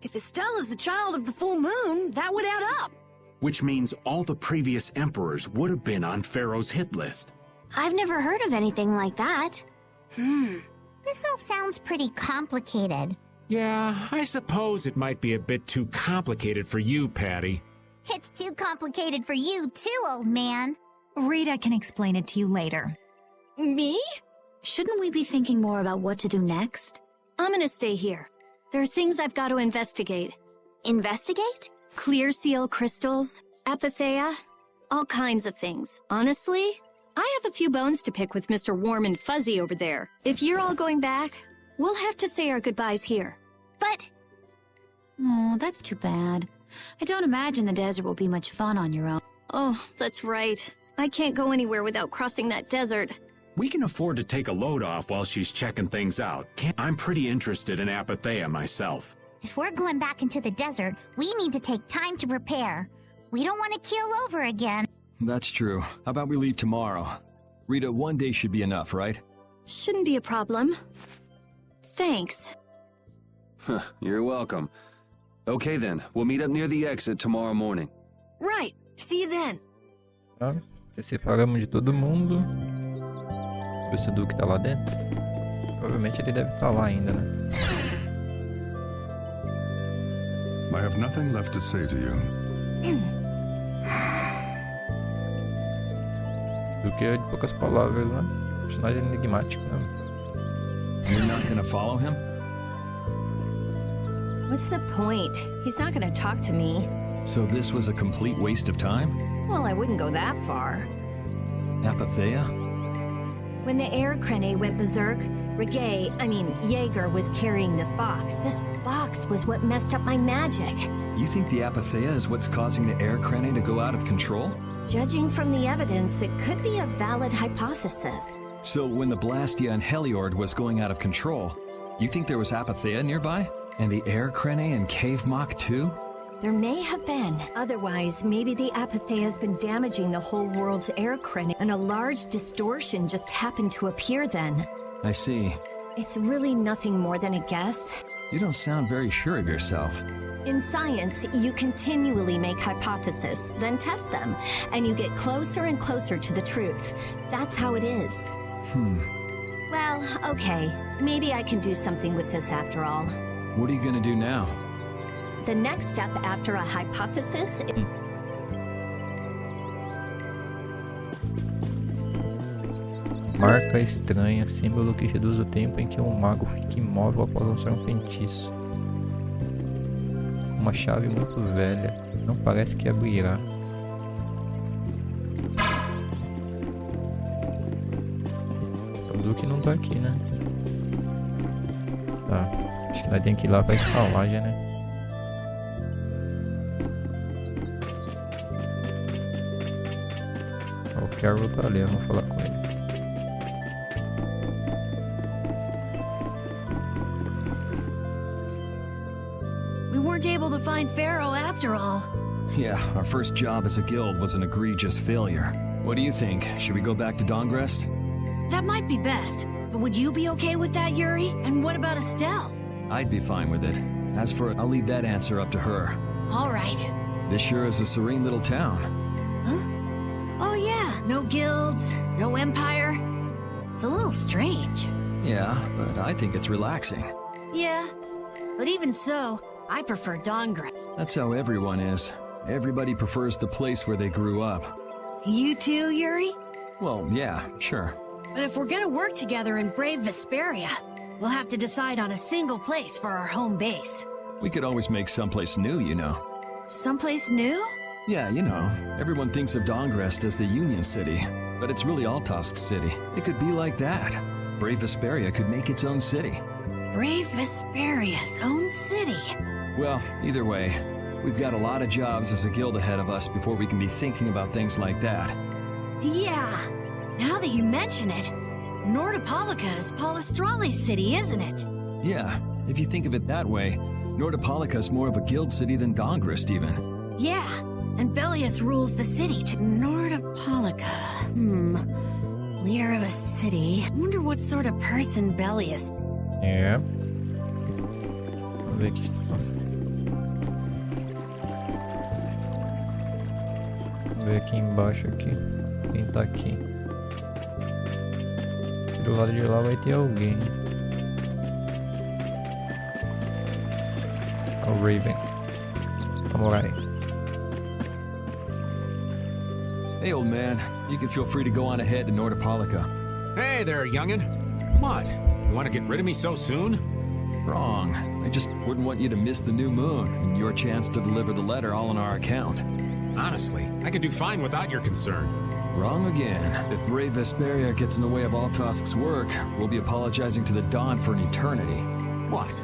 S11: If Estelle is the child of the full moon, that would add up.
S7: Which means all the previous emperors would have been on Pharaoh's hit list.
S6: I've never heard of anything like that.
S2: This all sounds pretty complicated.
S3: Yeah, I suppose it might be a bit too complicated for you, Patty.
S2: It's too complicated for you too, old man.
S12: Rita can explain it to you later.
S5: Me?
S6: Shouldn't we be thinking more about what to do next?
S5: I'm gonna stay here. There are things I've got to investigate.
S6: Investigate?
S5: Clear seal crystals, 𝐓𝐻𝐿, all kinds of things. Honestly, I have a few bones to pick with Mr. Warm and Fuzzy over there. If you're all going back, we'll have to say our goodbyes here.
S6: But... Oh, that's too bad. I don't imagine the desert will be much fun on your own.
S5: Oh, that's right. I can't go anywhere without crossing that desert.
S7: We can afford to take a load off while she's checking things out. I'm pretty interested in 𝐓𝐻𝐿 myself.
S2: If we're going back into the desert, we need to take time to prepare. We don't want to keel over again.
S10: That's true. How about we leave tomorrow? Rita, 1 day should be enough, right?
S5: Shouldn't be a problem. Thanks.
S8: You're welcome. Okay then, we'll meet up near the exit tomorrow morning.
S11: Right. See you then.
S1: Se separamos de todo mundo. Se o Duke tá lá dentro. Provavelmente ele deve estar lá ainda, né?
S9: I have nothing left to say to you.
S1: Duke é de poucas palavras, né? Personagem enigmático, né?
S10: You're not gonna follow him?
S5: What's the point? He's not gonna talk to me.
S10: So this was a complete waste of time?
S5: Well, I wouldn't go that far.
S10: 𝐓𝐻𝐿?
S5: When the 𝐓𝐻𝐿 went berserk, Jaeger was carrying this box. This box was what messed up my magic.
S10: You think the 𝐓𝐻𝐿 is what's causing the 𝐓𝐻𝐿 to go out of control?
S5: Judging from the evidence, it could be a valid hypothesis.
S10: So when the Blastia and Heliord was going out of control, you think there was 𝐓𝐻𝐿 nearby? And the 𝐓𝐻𝐿 and 𝐂𝐄𝐒 too?
S5: There may have been. Otherwise, maybe the 𝐓𝐻𝐿 has been damaging the whole world's 𝐓𝐻𝐿, and a large distortion just happened to appear then.
S10: I see.
S5: It's really nothing more than a guess.
S10: You don't sound very sure of yourself.
S5: In science, you continually make hypotheses, then test them, and you get closer and closer to the truth. That's how it is. Well, okay. Maybe I can do something with this after all.
S10: What are you gonna do now?
S5: The next step after a hypothesis is...
S1: Marca estranha, símbolo que reduz o tempo em que um mago fica imóvel após lançar um feitiço. Uma chave muito velha, não parece que abrirá. O Duke não tá aqui, né? Tá, acho que nós temos que ir lá pra estalagem, né? O Carol tá ali, vamos falar com ele.
S11: We weren't able to find Pharaoh after all.
S10: Yeah, our first job as a guild was an egregious failure. What do you think? Should we go back to Dawngrest?
S11: That might be best. But would you be okay with that, Yuri? And what about Estelle?
S10: I'd be fine with it. As for, I'll leave that answer up to her.
S11: All right.
S10: This sure is a serene little town.
S11: Huh? Oh yeah, no guilds, no empire. It's a little strange.
S10: Yeah, but I think it's relaxing.
S11: Yeah, but even so, I prefer Dawngrest.
S10: That's how everyone is. Everybody prefers the place where they grew up.
S11: You too, Yuri?
S10: Well, yeah, sure.
S11: But if we're gonna work together and brave Vesperia, we'll have to decide on a single place for our home base.
S10: We could always make someplace new, you know.
S11: Someplace new?
S10: Yeah, you know, everyone thinks of Dawngrest as the Union City, but it's really Altosk City. It could be like that. Brave Vesperia could make its own city.
S11: Brave Vesperia's own city.
S10: Well, either way, we've got a lot of jobs as a guild ahead of us before we can be thinking about things like that.
S11: Yeah, now that you mention it, Nordopolica is Palestrale's city, isn't it?
S10: Yeah, if you think of it that way, Nordopolica's more of a guild city than Dawngrest even.
S11: Yeah, and Bellius rules the city to Nordopolica. Leader of a city. Wonder what sort of person Bellius...
S1: É. Vamos ver aqui. Vamos ver aqui embaixo aqui. Quem tá aqui? Do lado de lá vai ter alguém. O Raven. Samurai.
S10: Hey, old man. You can feel free to go on ahead to Nordopolica.
S3: Hey there, youngin'.
S7: What? You want to get rid of me so soon?
S10: Wrong. I just wouldn't want you to miss the new moon and your chance to deliver the letter all on our account.
S7: Honestly, I could do fine without your concern.
S10: Wrong again. If brave Vesperia gets in the way of 𝐓𝐻𝐿𝐻𝐿's work, we'll be apologizing to the Dawn for an eternity.
S7: What?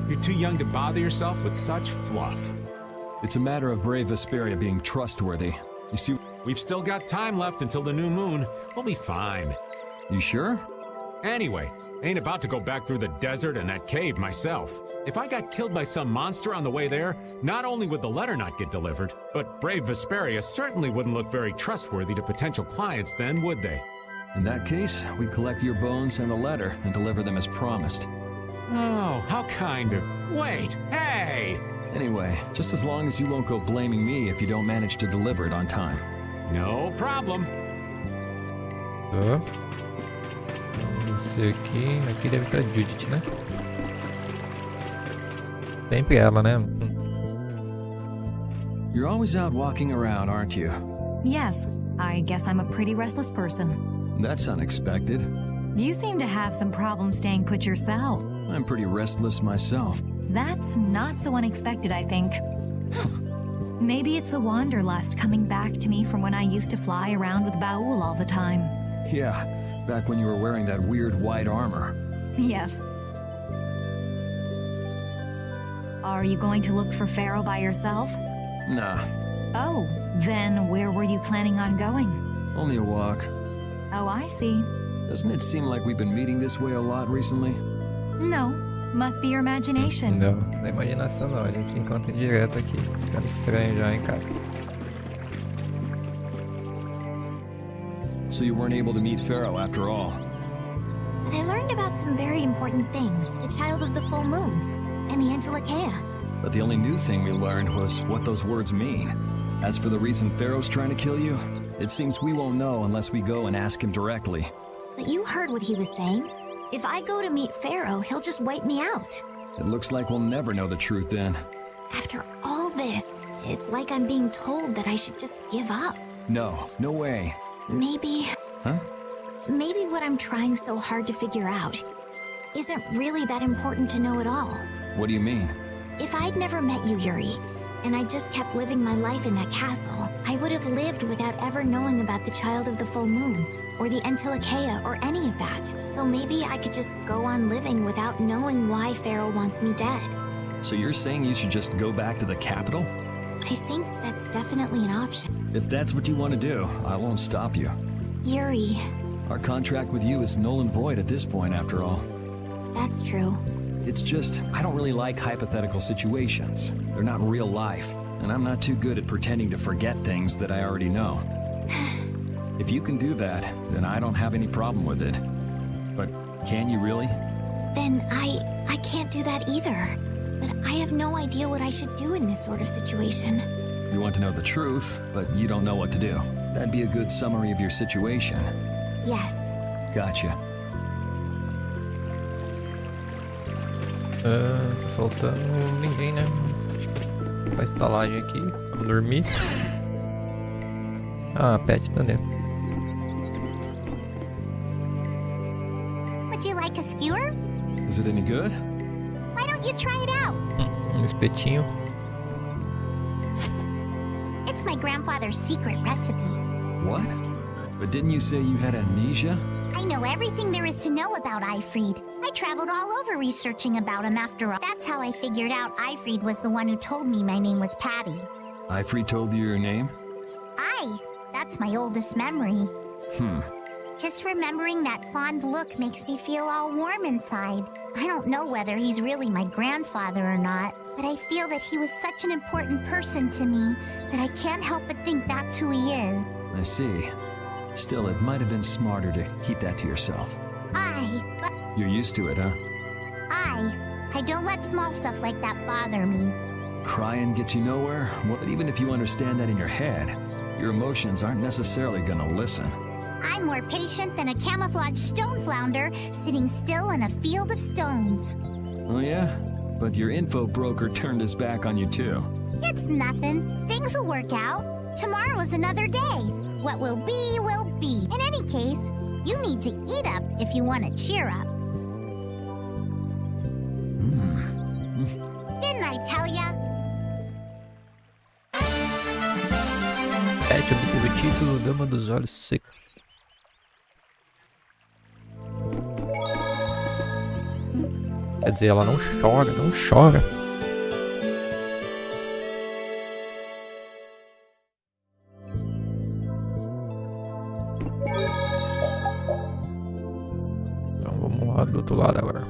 S7: You're too young to bother yourself with such fluff.
S10: It's a matter of brave Vesperia being trustworthy. You see,
S7: we've still got time left until the new moon. We'll be fine.
S10: You sure?
S7: Anyway, I ain't about to go back through the desert and that cave myself. If I got killed by some monster on the way there, not only would the letter not get delivered, but brave Vesperia certainly wouldn't look very trustworthy to potential clients then, would they?
S10: In that case, we collect your bones and the letter and deliver them as promised.
S7: Oh, how kind of... Wait, hey!
S10: Anyway, just as long as you won't go blaming me if you don't manage to deliver it on time.
S7: No problem.
S1: Vamos descer aqui. Aqui deve estar Judith, né? Sempre ela, né?
S10: You're always out walking around, aren't you?
S12: Yes, I guess I'm a pretty restless person.
S10: That's unexpected.
S12: You seem to have some problems staying put yourself.
S10: I'm pretty restless myself.
S12: That's not so unexpected, I think. Maybe it's the wanderlust coming back to me from when I used to fly around with Baul all the time.
S10: Yeah, back when you were wearing that weird white armor.
S12: Yes. Are you going to look for Pharaoh by yourself?
S10: Nah.
S12: Oh, then where were you planning on going?
S10: Only a walk.
S12: Oh, I see.
S10: Doesn't it seem like we've been meeting this way a lot recently?
S12: No, must be your imagination.
S1: Não, não é imaginação não, a gente se encontra direto aqui. Ficando estranho já, hein, cara.
S10: So you weren't able to meet Pharaoh after all?
S2: But I learned about some very important things. The child of the full moon, and the 𝐂𝐿𝐻𝐿𝐻.
S10: But the only new thing we learned was what those words mean. As for the reason Pharaoh's trying to kill you, it seems we won't know unless we go and ask him directly.
S2: But you heard what he was saying. If I go to meet Pharaoh, he'll just wipe me out.
S10: It looks like we'll never know the truth then.
S2: After all this, it's like I'm being told that I should just give up.
S10: No, no way.
S2: Maybe...
S10: Huh?
S2: Maybe what I'm trying so hard to figure out isn't really that important to know at all.
S10: What do you mean?
S2: If I'd never met you, Yuri, and I just kept living my life in that castle, I would have lived without ever knowing about the child of the full moon, or the 𝐂𝐿𝐻𝐿𝐻, or any of that. So maybe I could just go on living without knowing why Pharaoh wants me dead.
S10: So you're saying you should just go back to the capital?
S2: I think that's definitely an option.
S10: If that's what you want to do, I won't stop you.
S2: Yuri...
S10: Our contract with you is null and void at this point, after all.
S2: That's true.
S10: It's just, I don't really like hypothetical situations. They're not real life, and I'm not too good at pretending to forget things that I already know. If you can do that, then I don't have any problem with it. But can you really?
S2: Then I can't do that either. But I have no idea what I should do in this sort of situation.
S10: You want to know the truth, but you don't know what to do. That'd be a good summary of your situation.
S2: Yes.
S10: Gotcha.
S1: Tá faltando ninguém, né? Acho que a estalagem aqui. Vamos dormir. Ah, a Pet tá dentro.
S2: Would you like a skewer?
S10: Is it any good?
S2: Why don't you try it out?
S1: Espetinho.
S2: It's my grandfather's secret recipe.
S10: What? But didn't you say you had amnesia?
S2: I know everything there is to know about 𝐈𝐹ried. I traveled all over researching about him after all. That's how I figured out 𝐈𝐹ried was the one who told me my name was Patty.
S10: 𝐈𝐹ried told you your name?
S2: That's my oldest memory. Just remembering that fond look makes me feel all warm inside. I don't know whether he's really my grandfather or not, but I feel that he was such an important person to me that I can't help but think that's who he is.
S10: I see. Still, it might have been smarter to keep that to yourself.
S2: But
S10: You're used to it, huh?
S2: I don't let small stuff like that bother me.
S10: Crying gets you nowhere? Well, but even if you understand that in your head, your emotions aren't necessarily gonna listen.
S2: I'm more patient than a camouflaged stone flounder sitting still in a field of stones.
S10: Oh yeah? But your info broker turned his back on you too.
S2: It's nothing. Things will work out. Tomorrow is another day. What will be, will be. In any case, you need to eat up if you want to cheer up. Didn't I tell ya?
S1: Pet obteve o título Dama dos Olhos Secos. Quer dizer, ela não chora, não chora. Então vamos lá do outro lado agora.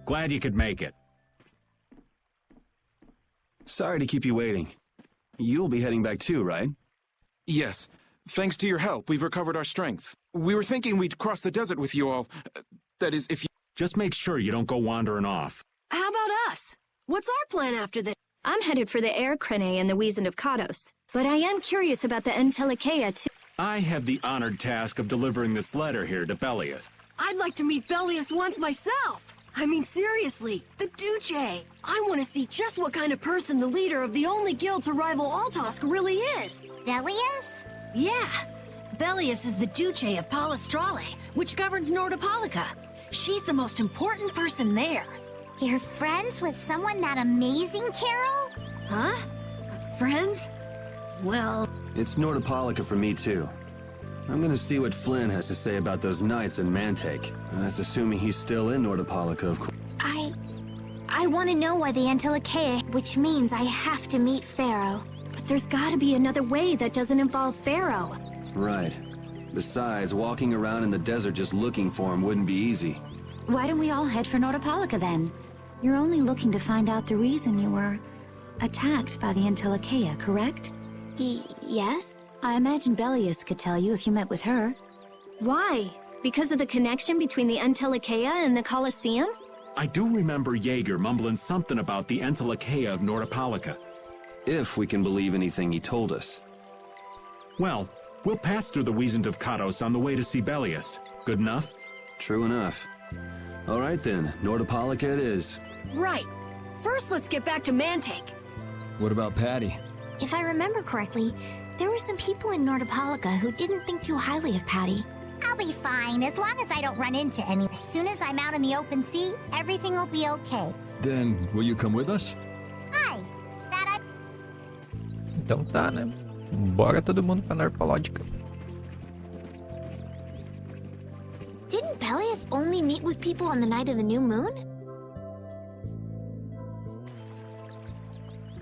S7: Glad you could make it.
S8: Sorry to keep you waiting. You'll be heading back too, right?
S13: Yes. Thanks to your help, we've recovered our strength. We were thinking we'd cross the desert with you all. That is, if you...
S7: Just make sure you don't go wandering off.
S11: How about us? What's our plan after this?
S5: I'm headed for the 𝐓𝐀𝐋𝐄𝐒 and the 𝐕𝐄𝐒, but I am curious about the 𝐓𝐿𝐾𝐄 too.
S7: I have the honored task of delivering this letter here to Belias.
S11: I'd like to meet Belias once myself. I mean, seriously, the 𝐂𝐄𝐒. I want to see just what kind of person the leader of the only guild to rival 𝐓𝐿𝐻 really is.
S2: Belias?
S11: Yeah. Belias is the 𝐂𝐄𝐒 of Palestrale, which governs 𝐓𝐿𝐻. She's the most important person there.
S2: You're friends with someone that amazing, Carol?
S11: Huh? Friends? Well...
S8: It's 𝐓𝐿𝐻 for me too. I'm gonna see what Flynn has to say about those knights in Mantake. That's assuming he's still in 𝐓𝐿𝐻, of course.
S6: I want to know why the 𝐓𝐿𝐾𝐄, which means I have to meet Pharaoh.
S5: But there's gotta be another way that doesn't involve Pharaoh.
S8: Right. Besides, walking around in the desert just looking for him wouldn't be easy.
S12: Why don't we all head for 𝐓𝐿𝐻 then? You're only looking to find out the reason you were attacked by the 𝐓𝐿𝐾𝐄, correct?
S6: Yes?
S12: I imagine Belias could tell you if you met with her.
S5: Why? Because of the connection between the 𝐓𝐿𝐾𝐄 and the Colosseum?
S7: I do remember Jaeger mumbling something about the 𝐓𝐿𝐾𝐄 of 𝐓𝐿𝐻.
S8: If we can believe anything he told us.
S7: Well, we'll pass through the 𝐕𝐄𝐒𝐻 on the way to see Belias. Good enough?
S8: True enough. All right then, 𝐓𝐿𝐻 it is.
S11: Right. First, let's get back to Mantake.
S10: What about Patty?
S6: If I remember correctly, there were some people in 𝐓𝐿𝐻 who didn't think too highly of Patty.
S2: I'll be fine, as long as I don't run into any. As soon as I'm out in the open sea, everything will be okay.
S10: Then, will you come with us?
S2: Hi. That I...
S1: Então tá, né? Bora todo mundo pra 𝐓𝐿𝐻.
S6: Didn't Belias only meet with people on the night of the new moon?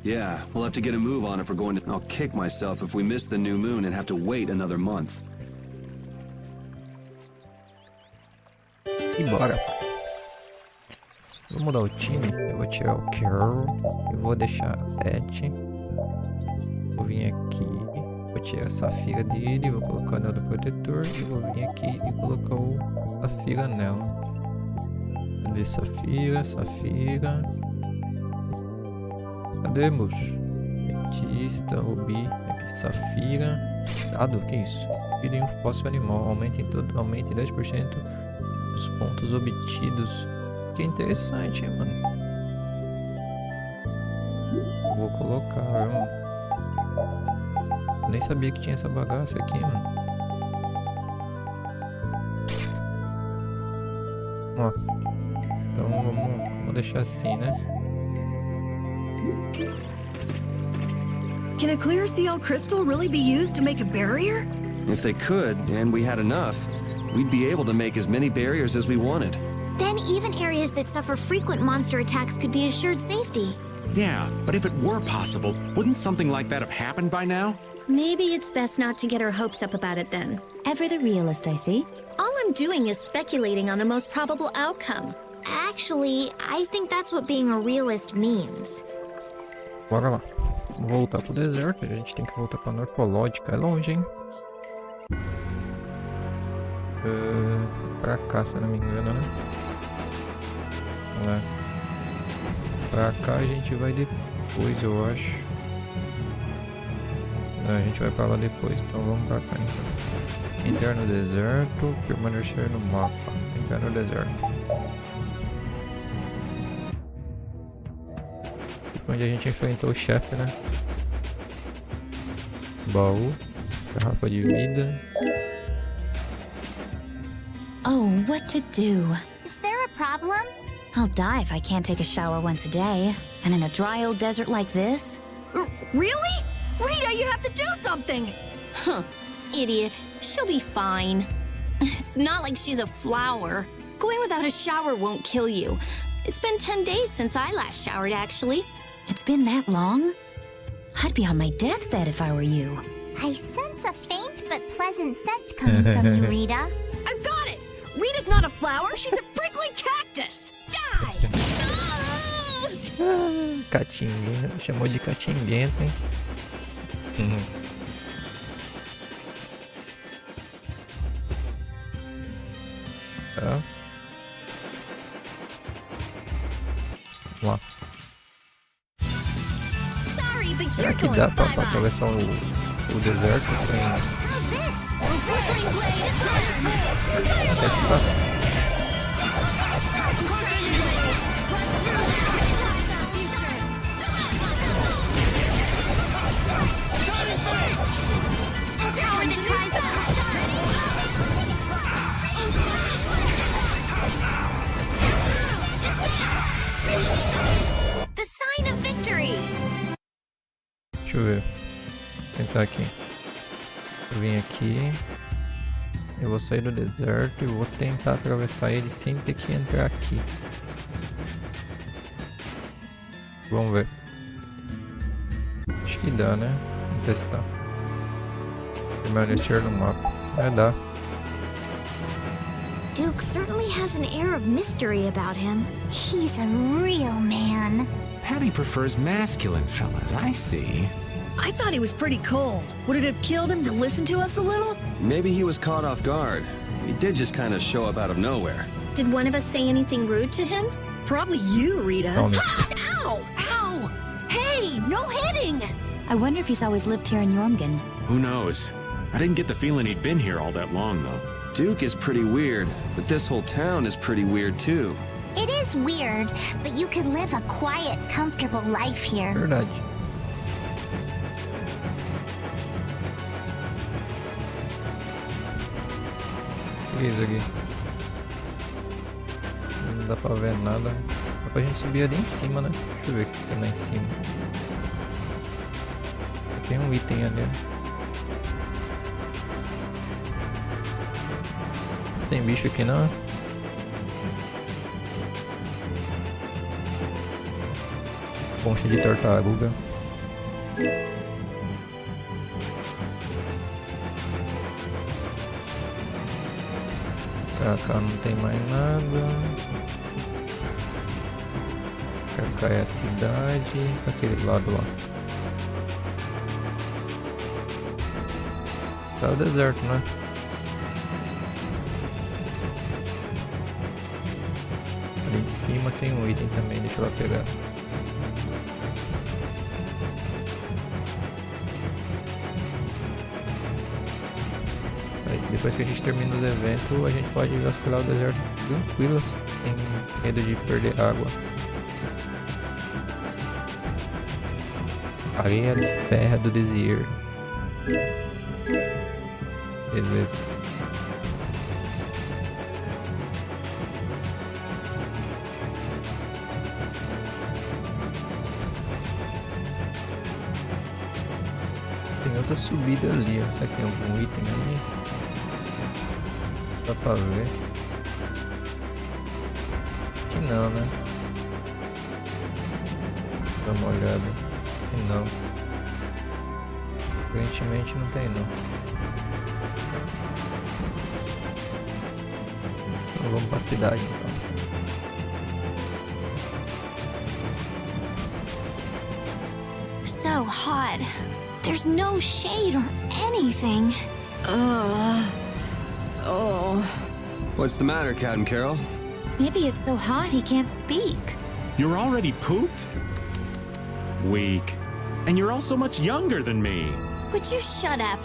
S8: Yeah, we'll have to get a move on if we're going to... I'll kick myself if we miss the new moon and have to wait another month.
S1: E bora. Vou mudar o time. Eu vou tirar o Carol. Eu vou deixar a Pet. Vou vir aqui. Vou tirar a Safira dele. Vou colocar o anel do protetor. E vou vir aqui e colocar o Safira nela. Cadê Safira? Safira. Cadê, moço? Petista, Rubi. Aqui, Safira. Dado, que isso? Vida em um fóssil animal. Aumenta em 10%. Os pontos obtidos. Que interessante, hein, mano. Vou colocar, irmão. Nem sabia que tinha essa bagaça aqui, mano. Ó. Então vamos deixar assim, né?
S11: Can a clear CL crystal really be used to make a barrier?
S8: If they could, and we had enough, we'd be able to make as many barriers as we wanted.
S6: Then even areas that suffer frequent monster attacks could be assured safety.
S7: Yeah, but if it were possible, wouldn't something like that have happened by now?
S5: Maybe it's best not to get our hopes up about it then.
S12: Ever the realist, I see.
S5: All I'm doing is speculating on the most probable outcome.
S6: Actually, I think that's what being a realist means.
S1: Bora lá. Vamos voltar pro deserto. A gente tem que voltar pra 𝐓𝐿𝐻. É longe, hein? Pra cá, se eu não me engano, né? É. Pra cá a gente vai depois, eu acho. A gente vai pra lá depois, então vamos pra cá então. Entrar no deserto, permanecer no mapa. Entrar no deserto. Onde a gente enfrentou o chefe, né? Baú, garrafa de vida.
S4: Oh, what to do?
S2: Is there a problem?
S12: I'll die if I can't take a shower once a day. And in a dry old desert like this?
S11: Really? Rita, you have to do something!
S4: Huh. Idiot. She'll be fine. It's not like she's a flower. Going without a shower won't kill you. It's been 10 days since I last showered, actually.
S12: It's been that long? I'd be on my deathbed if I were you.
S2: I sense a faint but pleasant scent coming from you, Rita.
S11: I've got it! Rita's not a flower, she's a prickly cactus! Die!
S1: Catinguenta, chamou de catinguenta, hein? Tá. Vamos lá. Será que dá pra atravessar o deserto sem... Testar.
S4: The sign of victory!
S1: Deixa eu ver. Vou tentar aqui. Eu vim aqui. Eu vou sair do deserto e vou tentar atravessar ele sem ter que entrar aqui. Vamos ver. Acho que dá, né? Vamos testar. Permanecer no mapa. Dá.
S6: Duke certainly has an air of mystery about him.
S2: He's a real man.
S3: Patty prefers masculine fellas, I see.
S11: I thought he was pretty cold. Would it have killed him to listen to us a little?
S8: Maybe he was caught off guard. He did just kind of show up out of nowhere.
S4: Did one of us say anything rude to him?
S11: Probably you, Rita.
S1: Ha!
S11: Ow! Ow! Hey, no hitting!
S12: I wonder if he's always lived here in Jormgen.
S7: Who knows? I didn't get the feeling he'd been here all that long, though.
S8: Duke is pretty weird, but this whole town is pretty weird too.
S2: It is weird, but you could live a quiet, comfortable life here.
S1: Verdade. O que é isso aqui? Não dá pra ver nada. Dá pra gente subir ali em cima, né? Deixa eu ver o que tem lá em cima. Tem um item ali. Tem bicho aqui não? Concha de tartaruga. Cá não tem mais nada. Cá é a cidade. Aquele lado lá. Tá o deserto, né? Ali em cima tem um item também, deixa eu lá pegar. Aí, depois que a gente termina os eventos, a gente pode vasculhar o deserto tranquilo, sem medo de perder água. Areia de terra do desierto. Beleza. Tem outra subida ali, ó. Será que tem algum item ali? Dá pra ver. Aqui não, né? Dá uma olhada. Aqui não. Aparentemente não tem não. Então vamos pra cidade então.
S6: So hot. There's no shade or anything.
S8: What's the matter, 𝐂𝐃𝐄𝐒?
S12: Maybe it's so hot he can't speak.
S7: You're already pooped? Weak. And you're also much younger than me.
S6: Would you shut up?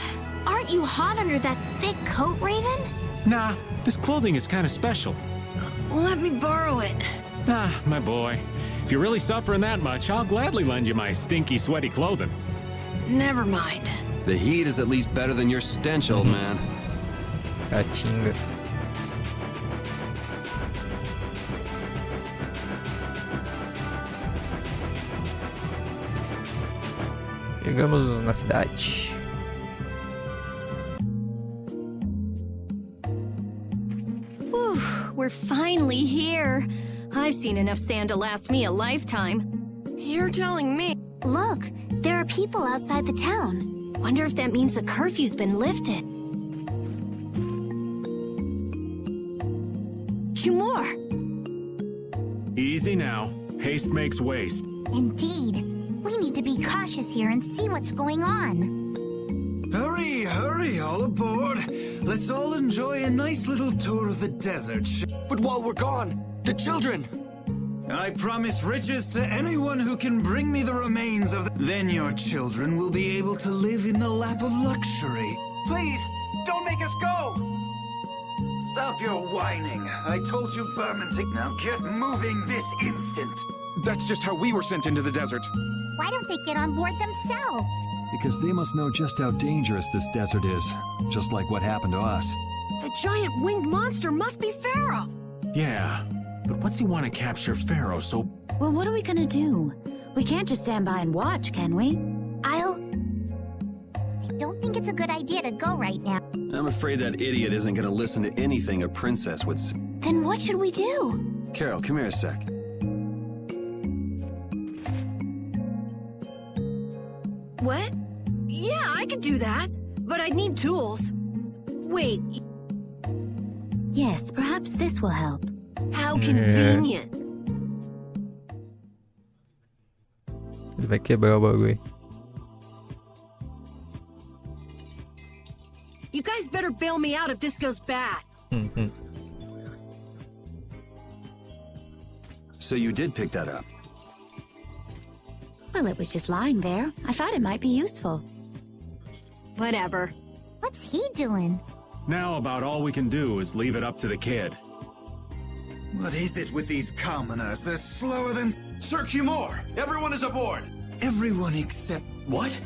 S6: Aren't you hot under that thick coat, Raven?
S7: Nah, this clothing is kind of special.
S11: Let me borrow it.
S7: Ah, my boy. If you're really suffering that much, I'll gladly lend you my stinky, sweaty clothing.
S11: Never mind.
S8: The heat is at least better than your stench, old man.
S1: Caatinga. Chegamos na cidade.
S5: Whew, we're finally here. I've seen enough sand to last me a lifetime.
S11: You're telling me.
S6: Look, there are people outside the town.
S5: Wonder if that means the curfew's been lifted.
S11: 𝐂𝐄𝐒.
S7: Easy now. Haste makes waste.
S2: Indeed. We need to be cautious here and see what's going on.
S14: Hurry, hurry, all aboard. Let's all enjoy a nice little tour of the desert.
S8: But while we're gone, the children!
S14: I promise riches to anyone who can bring me the remains of Then your children will be able to live in the lap of luxury. Please, don't make us go! Stop your whining. I told you vermin to... Now get moving this instant.
S13: That's just how we were sent into the desert.
S2: Why don't they get on board themselves?
S10: Because they must know just how dangerous this desert is, just like what happened to us.
S11: The giant winged monster must be Pharaoh.
S7: Yeah, but what's he want to capture Pharaoh so...
S12: Well, what are we gonna do? We can't just stand by and watch, can we?
S2: I don't think it's a good idea to go right now.
S8: I'm afraid that idiot isn't gonna listen to anything a princess would say.
S6: Then what should we do?
S8: Carol, come here a sec.
S11: What? Yeah, I could do that. But I'd need tools. Wait,
S12: Yes, perhaps this will help.
S11: how convenient.
S1: Ele vai quebrar o bagulho.
S11: You guys better bail me out if this goes bad.
S8: So you did pick that up?
S12: Well, it was just lying there. I thought it might be useful.
S5: Whatever.
S2: What's he doing?
S7: Now about all we can do is leave it up to the kid.
S14: What is it with these commoners? They're slower than...
S15: Sir 𝐂𝐿, everyone is aboard!
S14: Everyone except... What?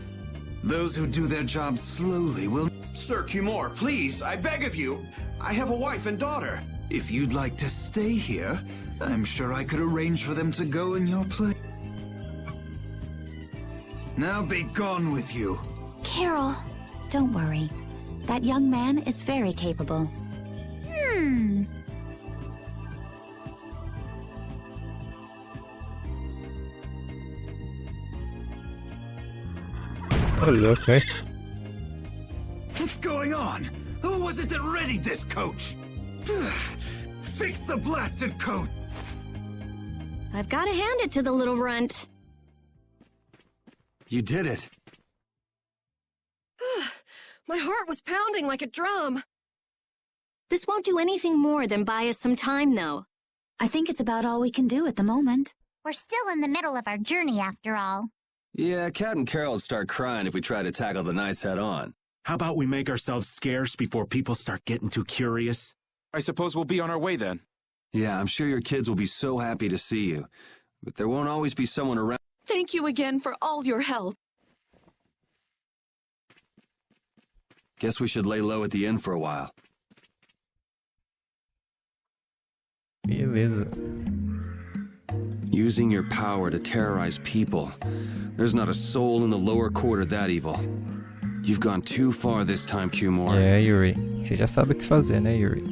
S14: Those who do their jobs slowly will...
S15: Sir 𝐂𝐿, please, I beg of you. I have a wife and daughter.
S14: If you'd like to stay here, I'm sure I could arrange for them to go in your place. Now be gone with you.
S12: Carol, don't worry. That young man is very capable.
S1: Oh, look, hey.
S14: What's going on? Who was it that readied this coach? Fix the blasted coat!
S5: I've got to hand it to the little runt.
S8: You did it.
S11: My heart was pounding like a drum.
S5: This won't do anything more than buy us some time, though.
S12: I think it's about all we can do at the moment.
S2: We're still in the middle of our journey after all.
S8: Yeah, Kat and Carol would start crying if we tried to tackle the knights head on.
S7: How about we make ourselves scarce before people start getting too curious?
S13: I suppose we'll be on our way then.
S8: Yeah, I'm sure your kids will be so happy to see you. But there won't always be someone around.
S11: Thank you again for all your help.
S8: Guess we should lay low at the inn for a while.
S1: Beleza.
S8: Using your power to terrorize people. There's not a soul in the lower quarter that evil. You've gone too far this time, 𝐂𝐿.
S1: É, Yuri. Você já sabe o que fazer, né, Yuri?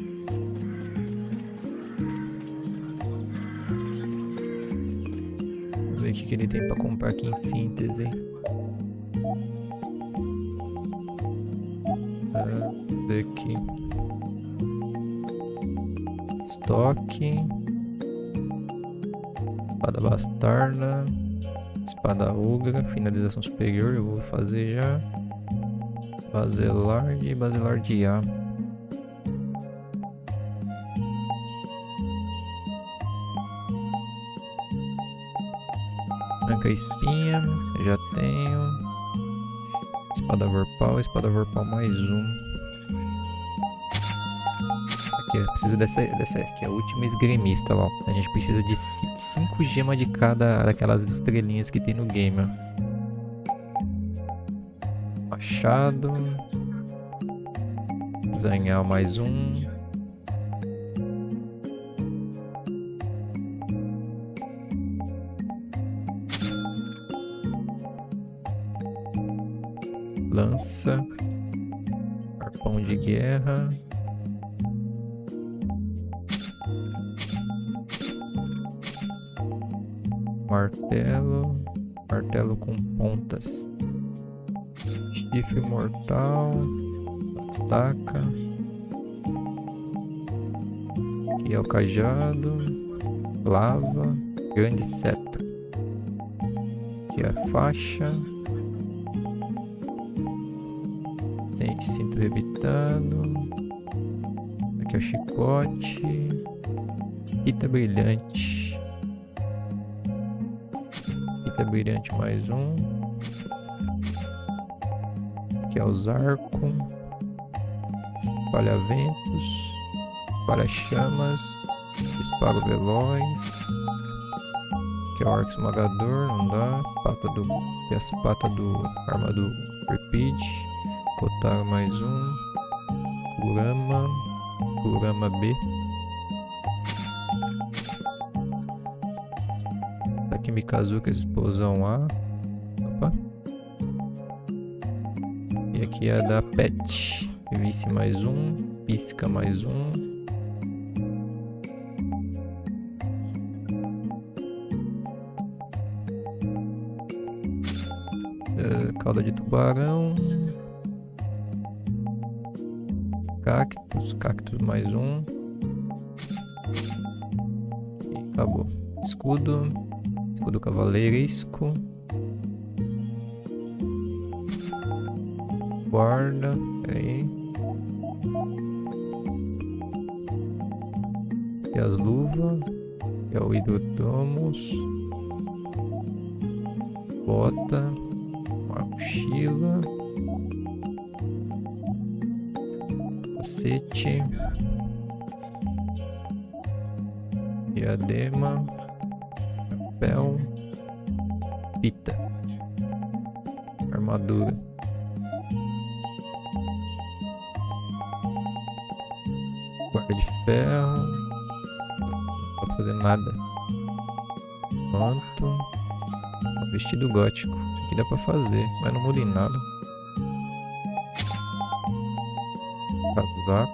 S1: Vamos ver o que ele tem pra comprar aqui em síntese. Aqui. Estoque. Espada bastarda. Espada ogra. Finalização superior. Eu vou fazer já. Baselard e baselardear. Branca espinha. Já tenho. Espada vorpal mais um. Aqui, eu preciso dessa aqui, a última esgrimista lá. A gente precisa de 5 gemas de cada daquelas estrelinhas que tem no game. Machado. Zanhar mais um. Lança. Arpão de guerra. Martelo com pontas. Chifre mortal. Estaca. Aqui é o cajado. Lava. Grande seta. Aqui é a faixa. Cinto rebitado. Aqui é o chicote. Fita brilhante. Fita brilhante mais um. Aqui é os arcos. Espalha-ventos. Espalha-chamas. Disparo veloz. Aqui é o arco esmagador. Não dá. Aqui as patas do arma do Repeat. Kotaro mais um. Kurama B. Aqui 𝐓𝐾𝐄𝐒, explosão A. Opa. E aqui é a da Pet. Vice mais um. Pisca mais um. Cauda de tubarão. Cactus mais um. E acabou. Escudo cavaleiresco. Guarda, aí. E as luvas. E é o hidrodomos. Bota. Uma mochila. Capacete. Diadema. Chapéu. Fita. Armadura. Guarda de ferro. Não dá pra fazer nada. Manto. Vestido gótico. Isso aqui dá pra fazer, mas não muda em nada. Casaco.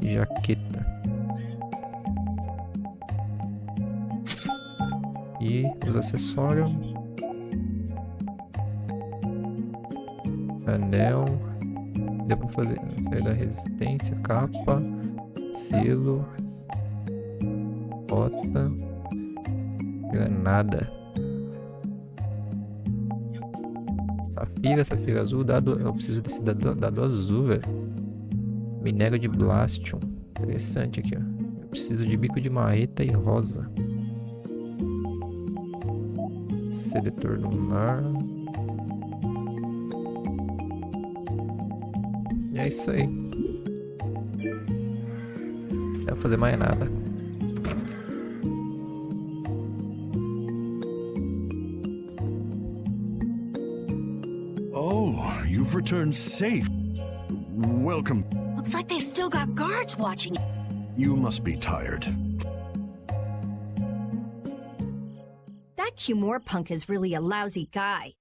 S1: E jaqueta. E os acessórios. Anel. Deu pra fazer. Sair da resistência. Capa. Selo. Bota. Granada. Safira azul. Eu preciso desse dado azul, velho. Minério de Blastion. Interessante aqui, ó. Eu preciso de bico de marreta e rosa. Seletor lunar. E é isso aí. Não dá pra fazer mais nada.
S16: Oh, you've returned safe. Welcome.
S11: Looks like they've still got guards watching.
S16: You must be tired.
S5: That 𝐂𝐿 punk is really a lousy guy.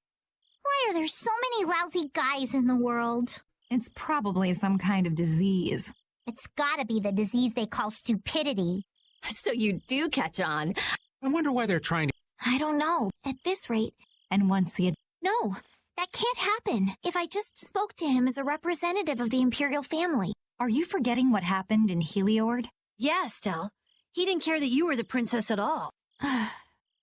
S2: Why are there so many lousy guys in the world?
S12: It's probably some kind of disease.
S2: It's gotta be the disease they call stupidity.
S5: So you do catch on.
S3: I wonder why they're trying to...
S6: I don't know. At this rate.
S12: And once the...
S6: No, that can't happen. If I just spoke to him as a representative of the Imperial family.
S12: Are you forgetting what happened in Heliord?
S11: Yeah, Estelle. He didn't care that you were the princess at all.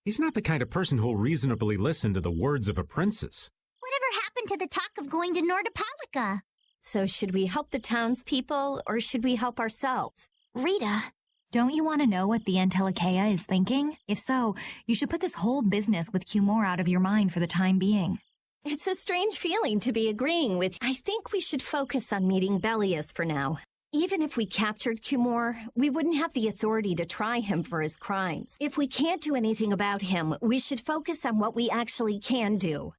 S3: He's not the kind of person who'll reasonably listen to the words of a princess.
S2: Whatever happened to the talk of going to Nordopolica?
S5: So should we help the townspeople, or should we help ourselves?
S6: Rita.
S12: Don't you want to know what the 𝐓𝐿𝐾𝐿 is thinking? If so, you should put this whole business with 𝐂𝐿 out of your mind for the time being.
S5: It's a strange feeling to be agreeing with. I think we should focus on meeting Belius for now. Even if we captured 𝐂𝐄𝐒, we wouldn't have the authority to try him for his crimes. If we can't do anything about him, we should focus on what we actually can do.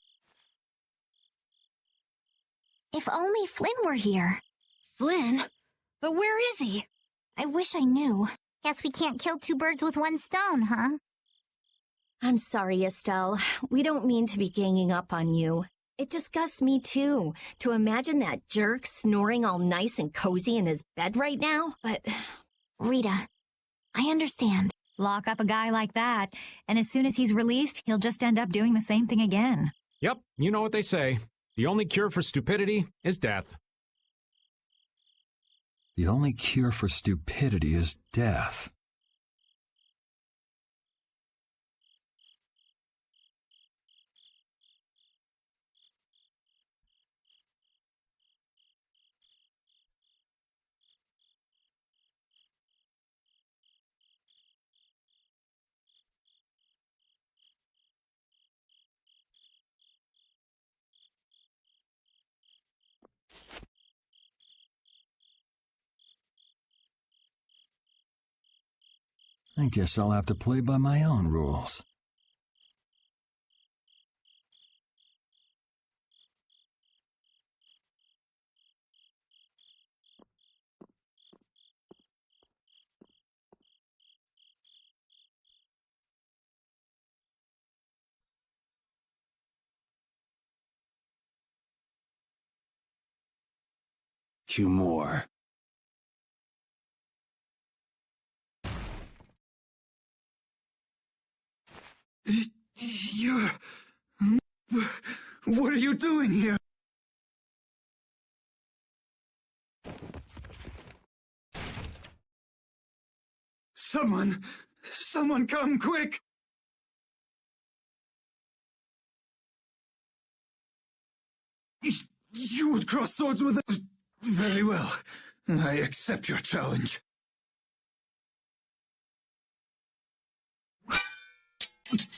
S2: If only Flynn were here.
S11: Flynn? But where is he?
S2: I wish I knew. Guess we can't kill two birds with one stone, huh?
S5: I'm sorry, Estelle. We don't mean to be ganging up on you. It disgusts me, too, to imagine that jerk snoring all nice and cozy in his bed right now, but...
S2: Rita, I understand.
S12: Lock up a guy like that, and as soon as he's released, he'll just end up doing the same thing again.
S3: Yep, you know what they say. The only cure for stupidity is death.
S10: The only cure for stupidity is death. I guess I'll have to play by my own rules.
S15: 𝐂𝐄𝐒.
S14: You're... What are you doing here? Someone come quick! You would cross swords with us? Very well. I accept your challenge.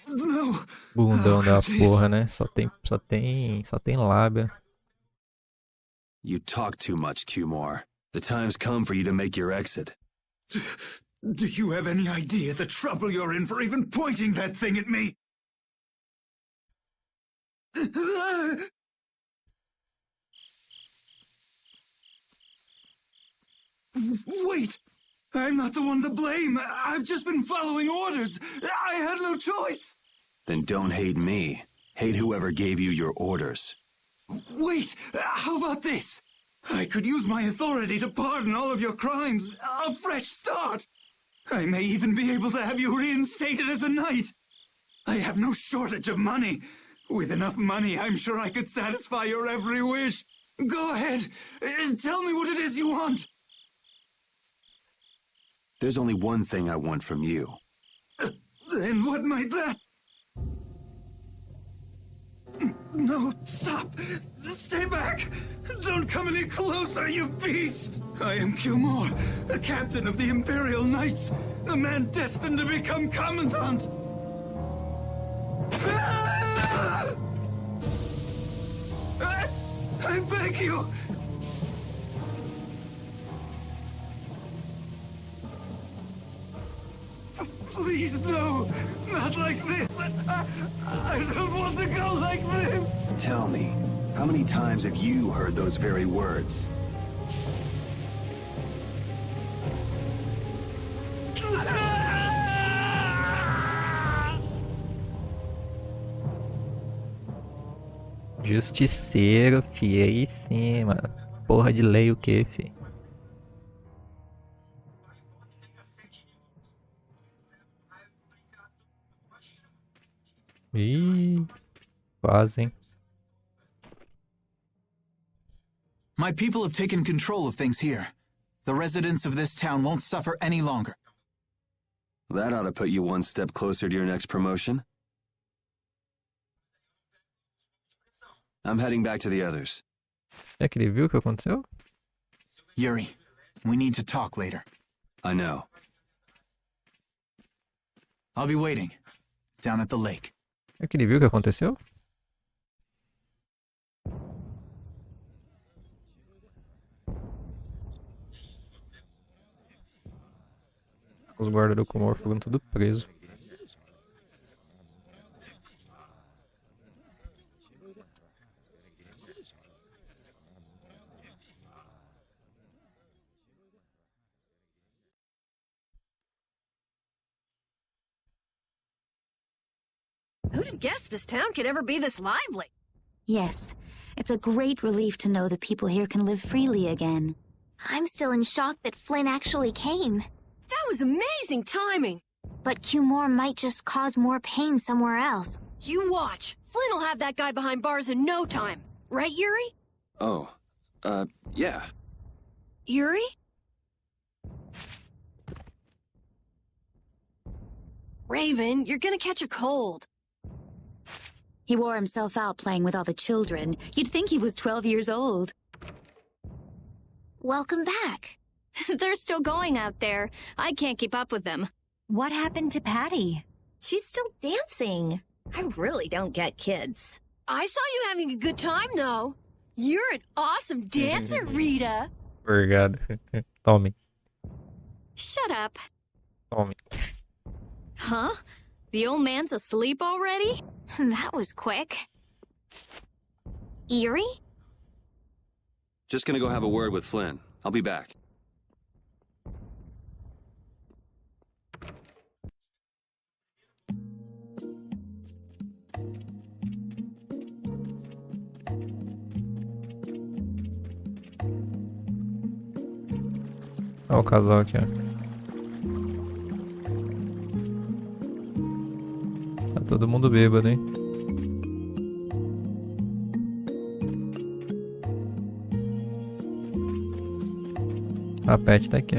S14: No.
S1: Bundão da porra, né? Só tem lábia.
S8: You talk too much, 𝐂𝐄𝐒. The time's come for you to make your exit.
S14: Do you have any idea the trouble you're in for even pointing that thing at me? Wait! I'm not the one to blame. I've just been following orders. I had no choice.
S8: Then don't hate me. Hate whoever gave you your orders.
S14: Wait! How about this? I could use my authority to pardon all of your crimes. A fresh start. I may even be able to have you reinstated as a knight. I have no shortage of money. With enough money, I'm sure I could satisfy your every wish. Go ahead. Tell me what it is you want.
S8: There's only one thing I want from you.
S14: And what might that... No, stop! Stay back! Don't come any closer, you beast! I am 𝐂𝐄𝐒, the captain of the Imperial Knights, the man destined to become Commandant! I beg you! Please, no! Not like this! I don't want to go like this!
S8: Tell me, how many times have you heard those very words?
S1: Justiceiro, fi, aí sim, mano. Porra de lei o que, fi? Ih, quase, hein?
S14: My people have taken control of things here. The residents of this town won't suffer any longer.
S8: That ought to put you one step closer to your next promotion. I'm heading back to the others.
S1: É que ele viu o que aconteceu?
S14: Yuri, we need to talk later.
S8: I know.
S14: I'll be waiting, down at the lake.
S1: É que ele viu o que aconteceu? Os guardas do Komor ficam tudo preso.
S11: Who'd have guessed this town could ever be this lively?
S5: Yes, it's a great relief to know the people here can live freely again.
S6: I'm still in shock that Flynn actually came.
S11: That was amazing timing!
S6: But 𝐂𝐿 might just cause more pain somewhere else.
S11: You watch. Flynn will have that guy behind bars in no time. Right, Yuri?
S8: Oh, yeah.
S11: Yuri? Raven, you're gonna catch a cold.
S5: He wore himself out playing with all the children. You'd think he was 12 years old.
S6: Welcome back.
S4: They're still going out there. I can't keep up with them.
S12: What happened to Patty?
S4: She's still dancing. I really don't get kids.
S11: I saw you having a good time, though. You're an awesome dancer, Rita.
S1: Very good. Tommy.
S4: Shut up.
S1: Tommy.
S4: Huh? The old man's asleep already?
S6: That was quick. Yuri?
S8: Just gonna go have a word with Flynn. I'll be back.
S1: Olha o casal aqui, ó. Tá todo mundo bêbado, hein? A Pet tá aqui.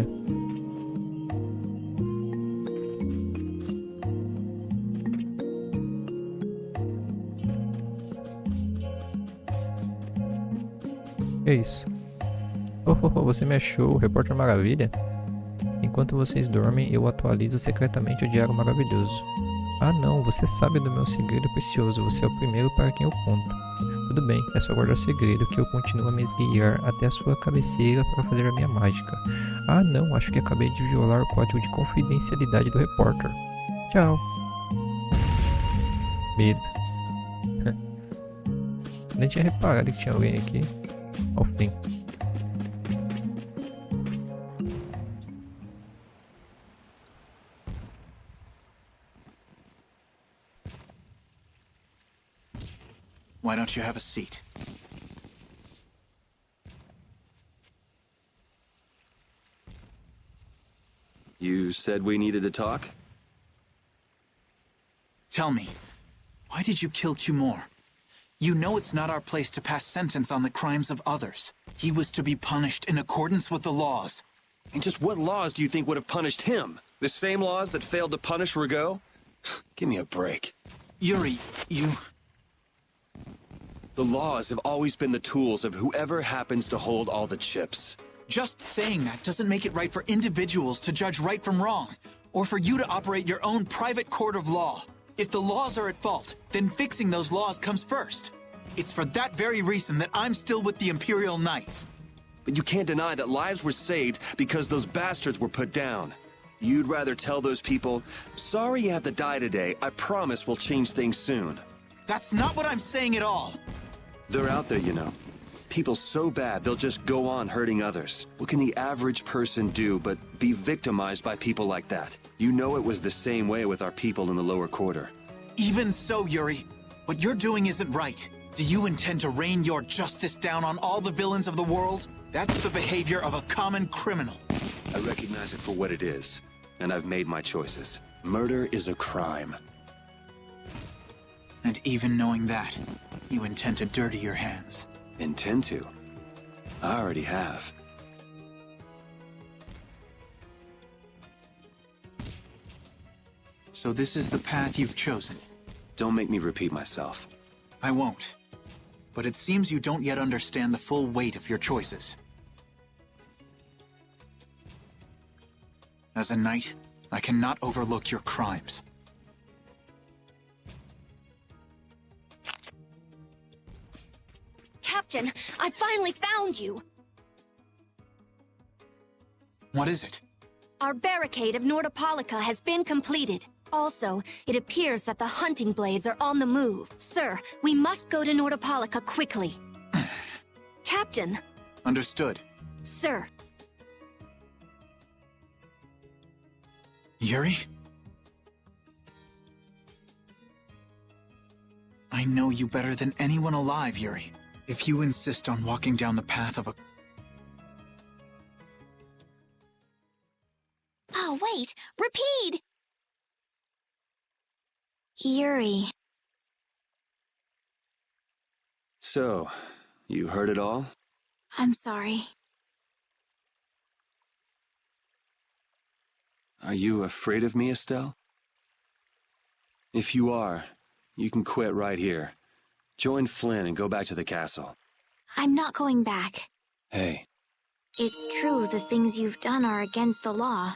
S1: Que isso? Você me achou, Repórter Maravilha? Enquanto vocês dormem, eu atualizo secretamente o Diário Maravilhoso. Ah não, você sabe do meu segredo precioso, você é o primeiro para quem eu conto. Tudo bem, é só guardar o segredo que eu continuo a me esgueirar até a sua cabeceira para fazer a minha mágica. Ah não, acho que acabei de violar o código de confidencialidade do repórter. Tchau. Medo. Nem tinha reparado que tinha alguém aqui. Ao fim.
S14: Why don't you have a seat?
S8: You said we needed to talk?
S14: Tell me, why did you kill 𝐂𝐿? You know it's not our place to pass sentence on the crimes of others. He was to be punished in accordance with the laws.
S8: And just what laws do you think would have punished him? The same laws that failed to punish 𝐕𝐄𝐒? Give me a break.
S14: Yuri, you...
S8: The laws have always been the tools of whoever happens to hold all the chips.
S14: Just saying that doesn't make it right for individuals to judge right from wrong, or for you to operate your own private court of law. If the laws are at fault, then fixing those laws comes first. It's for that very reason that I'm still with the Imperial Knights.
S8: But you can't deny that lives were saved because those bastards were put down. You'd rather tell those people, sorry you have to die today, I promise we'll change things soon.
S14: That's not what I'm saying at all.
S8: They're out there, you know. People so bad, they'll just go on hurting others. What can the average person do but be victimized by people like that? You know it was the same way with our people in the lower quarter.
S14: Even so, Yuri, what you're doing isn't right. Do you intend to rain your justice down on all the villains of the world? That's the behavior of a common criminal.
S8: I recognize it for what it is, and I've made my choices. Murder is a crime.
S14: And even knowing that, you intend to dirty your hands.
S8: Intend to? I already have.
S14: So this is the path you've chosen.
S8: Don't make me repeat myself.
S14: I won't. But it seems you don't yet understand the full weight of your choices. As a knight, I cannot overlook your crimes.
S6: Captain, I finally found you.
S14: What is it?
S17: Our barricade of Nordopolica has been completed. Also, it appears that the hunting blades are on the move. Sir, we must go to Nordopolica quickly. Captain.
S14: Understood.
S17: Sir.
S14: Yuri? I know you better than anyone alive, Yuri. If you insist on walking down the path of a...
S6: Oh, wait! Repeat! Yuri.
S8: So, you heard it all?
S6: I'm sorry.
S8: Are you afraid of me, Estelle? If you are, you can quit right here. Join Flynn and go back to the castle.
S6: I'm not going back.
S8: Hey.
S6: It's true the things you've done are against the law.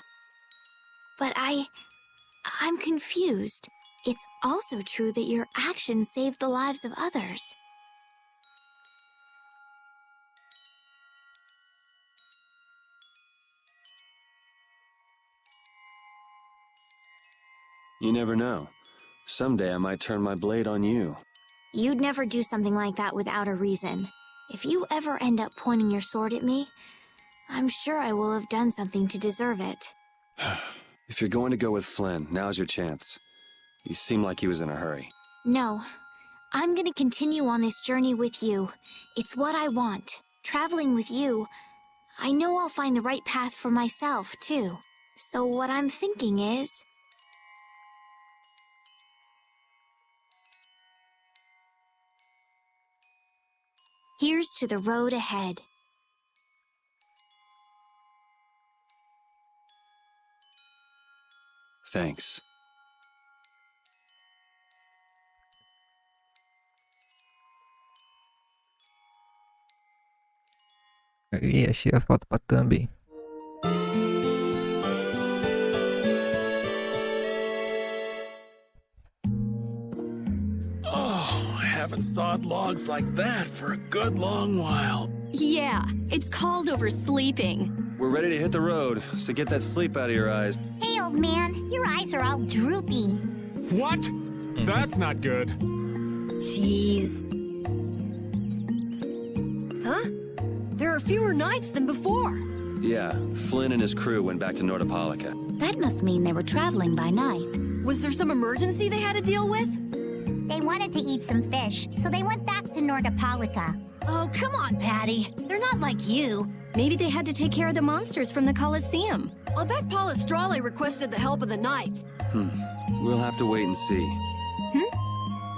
S6: But I'm confused. It's also true that your actions saved the lives of others.
S8: You never know. Someday I might turn my blade on you.
S6: You'd never do something like that without a reason. If you ever end up pointing your sword at me, I'm sure I will have done something to deserve it.
S8: If you're going to go with Flynn, now's your chance. You seem like he was in a hurry.
S6: No. I'm gonna continue on this journey with you. It's what I want. Traveling with you, I know I'll find the right path for myself, too. So what I'm thinking is... here's to the road ahead.
S8: Thanks.
S1: Aí, achei a foto pra thumb.
S7: Oh, I haven't sawed logs like that for a good long while.
S4: Yeah, it's called oversleeping.
S8: We're ready to hit the road, so get that sleep out of your eyes.
S2: Hey, old man, your eyes are all droopy.
S13: What? That's not good.
S11: Jeez. Huh? There are fewer nights than before.
S8: Yeah, Flynn and his crew went back to Nordopolica.
S2: That must mean they were traveling by night.
S11: Was there some emergency they had to deal with?
S2: They wanted to eat some fish, so they went back to Nordopolica.
S4: Oh, come on, Patty. They're not like you. Maybe they had to take care of the monsters from the Colosseum.
S11: I'll bet Palestrale requested the help of the knights.
S8: We'll have to wait and see.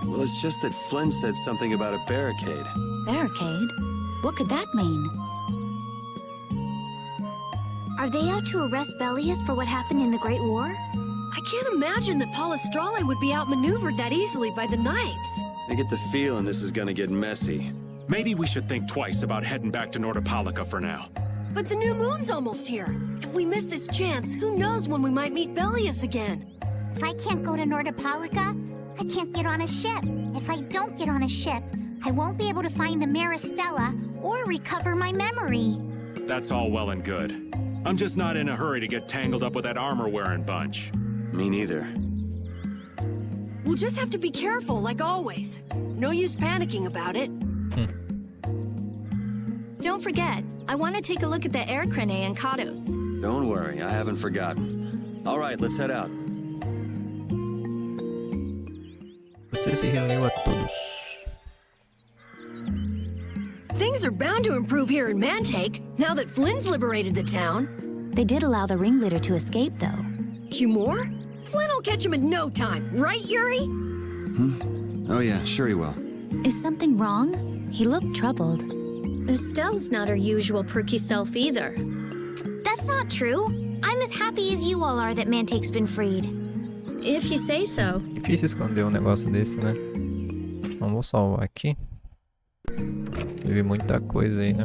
S8: Well, it's just that Flynn said something about a barricade.
S2: Barricade? What could that mean?
S6: Are they out to arrest Bellius for what happened in the Great War?
S11: I can't imagine that Palestrale would be outmaneuvered that easily by the knights.
S8: I get the feeling this is gonna get messy.
S7: Maybe we should think twice about heading back to Nordopolica for now.
S11: But the new moon's almost here. If we miss this chance, who knows when we might meet Bellius again?
S2: If I can't go to Nordopolica, I can't get on a ship. If I don't get on a ship, I won't be able to find the Maristella or recover my memory.
S7: That's all well and good. I'm just not in a hurry to get tangled up with that armor-wearing bunch.
S8: Me neither.
S11: We'll just have to be careful, like always. No use panicking about it.
S4: Don't forget, I want to take a look at the 𝐓𝐀𝐋𝐄𝐒 and 𝐏𝐿𝐷os.
S8: Don't worry, I haven't forgotten. All right, let's head out.
S1: Você se reuniu a todos.
S11: Things are bound to improve here in Mantake, now that Flynn's liberated the town.
S2: They did allow the ringleader to escape, though.
S11: Q-more? Flynn'll catch him in no time, right, Yuri?
S8: Oh yeah, sure he will.
S2: Is something wrong? He looked troubled.
S4: Estelle's not her usual perky self either.
S6: That's not true. I'm as happy as you all are that Mantake's been freed.
S4: If you say so.
S1: Difícil esconder um negócio desse, né? Vamos salvar aqui. Teve muita coisa aí, né?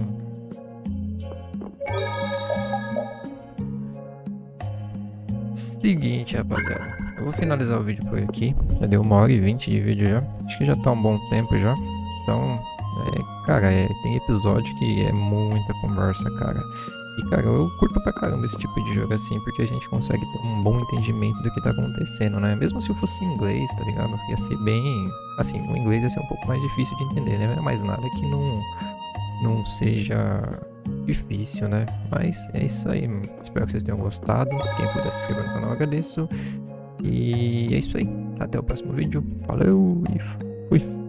S1: Seguinte, rapaziada. Eu vou finalizar o vídeo por aqui. Já deu 1h20 de vídeo já. Acho que já tá um bom tempo já. Então, cara, tem episódio que é muita conversa, cara. E cara, eu curto pra caramba esse tipo de jogo assim, porque a gente consegue ter um bom entendimento do que tá acontecendo, né? Mesmo se eu fosse em inglês, tá ligado? Ia ser bem... Assim, o inglês ia ser um pouco mais difícil de entender, né? Mas nada que não seja difícil, né? Mas é isso aí. Espero que vocês tenham gostado. Quem puder se inscrever no canal, eu agradeço. E é isso aí. Até o próximo vídeo. Valeu e fui!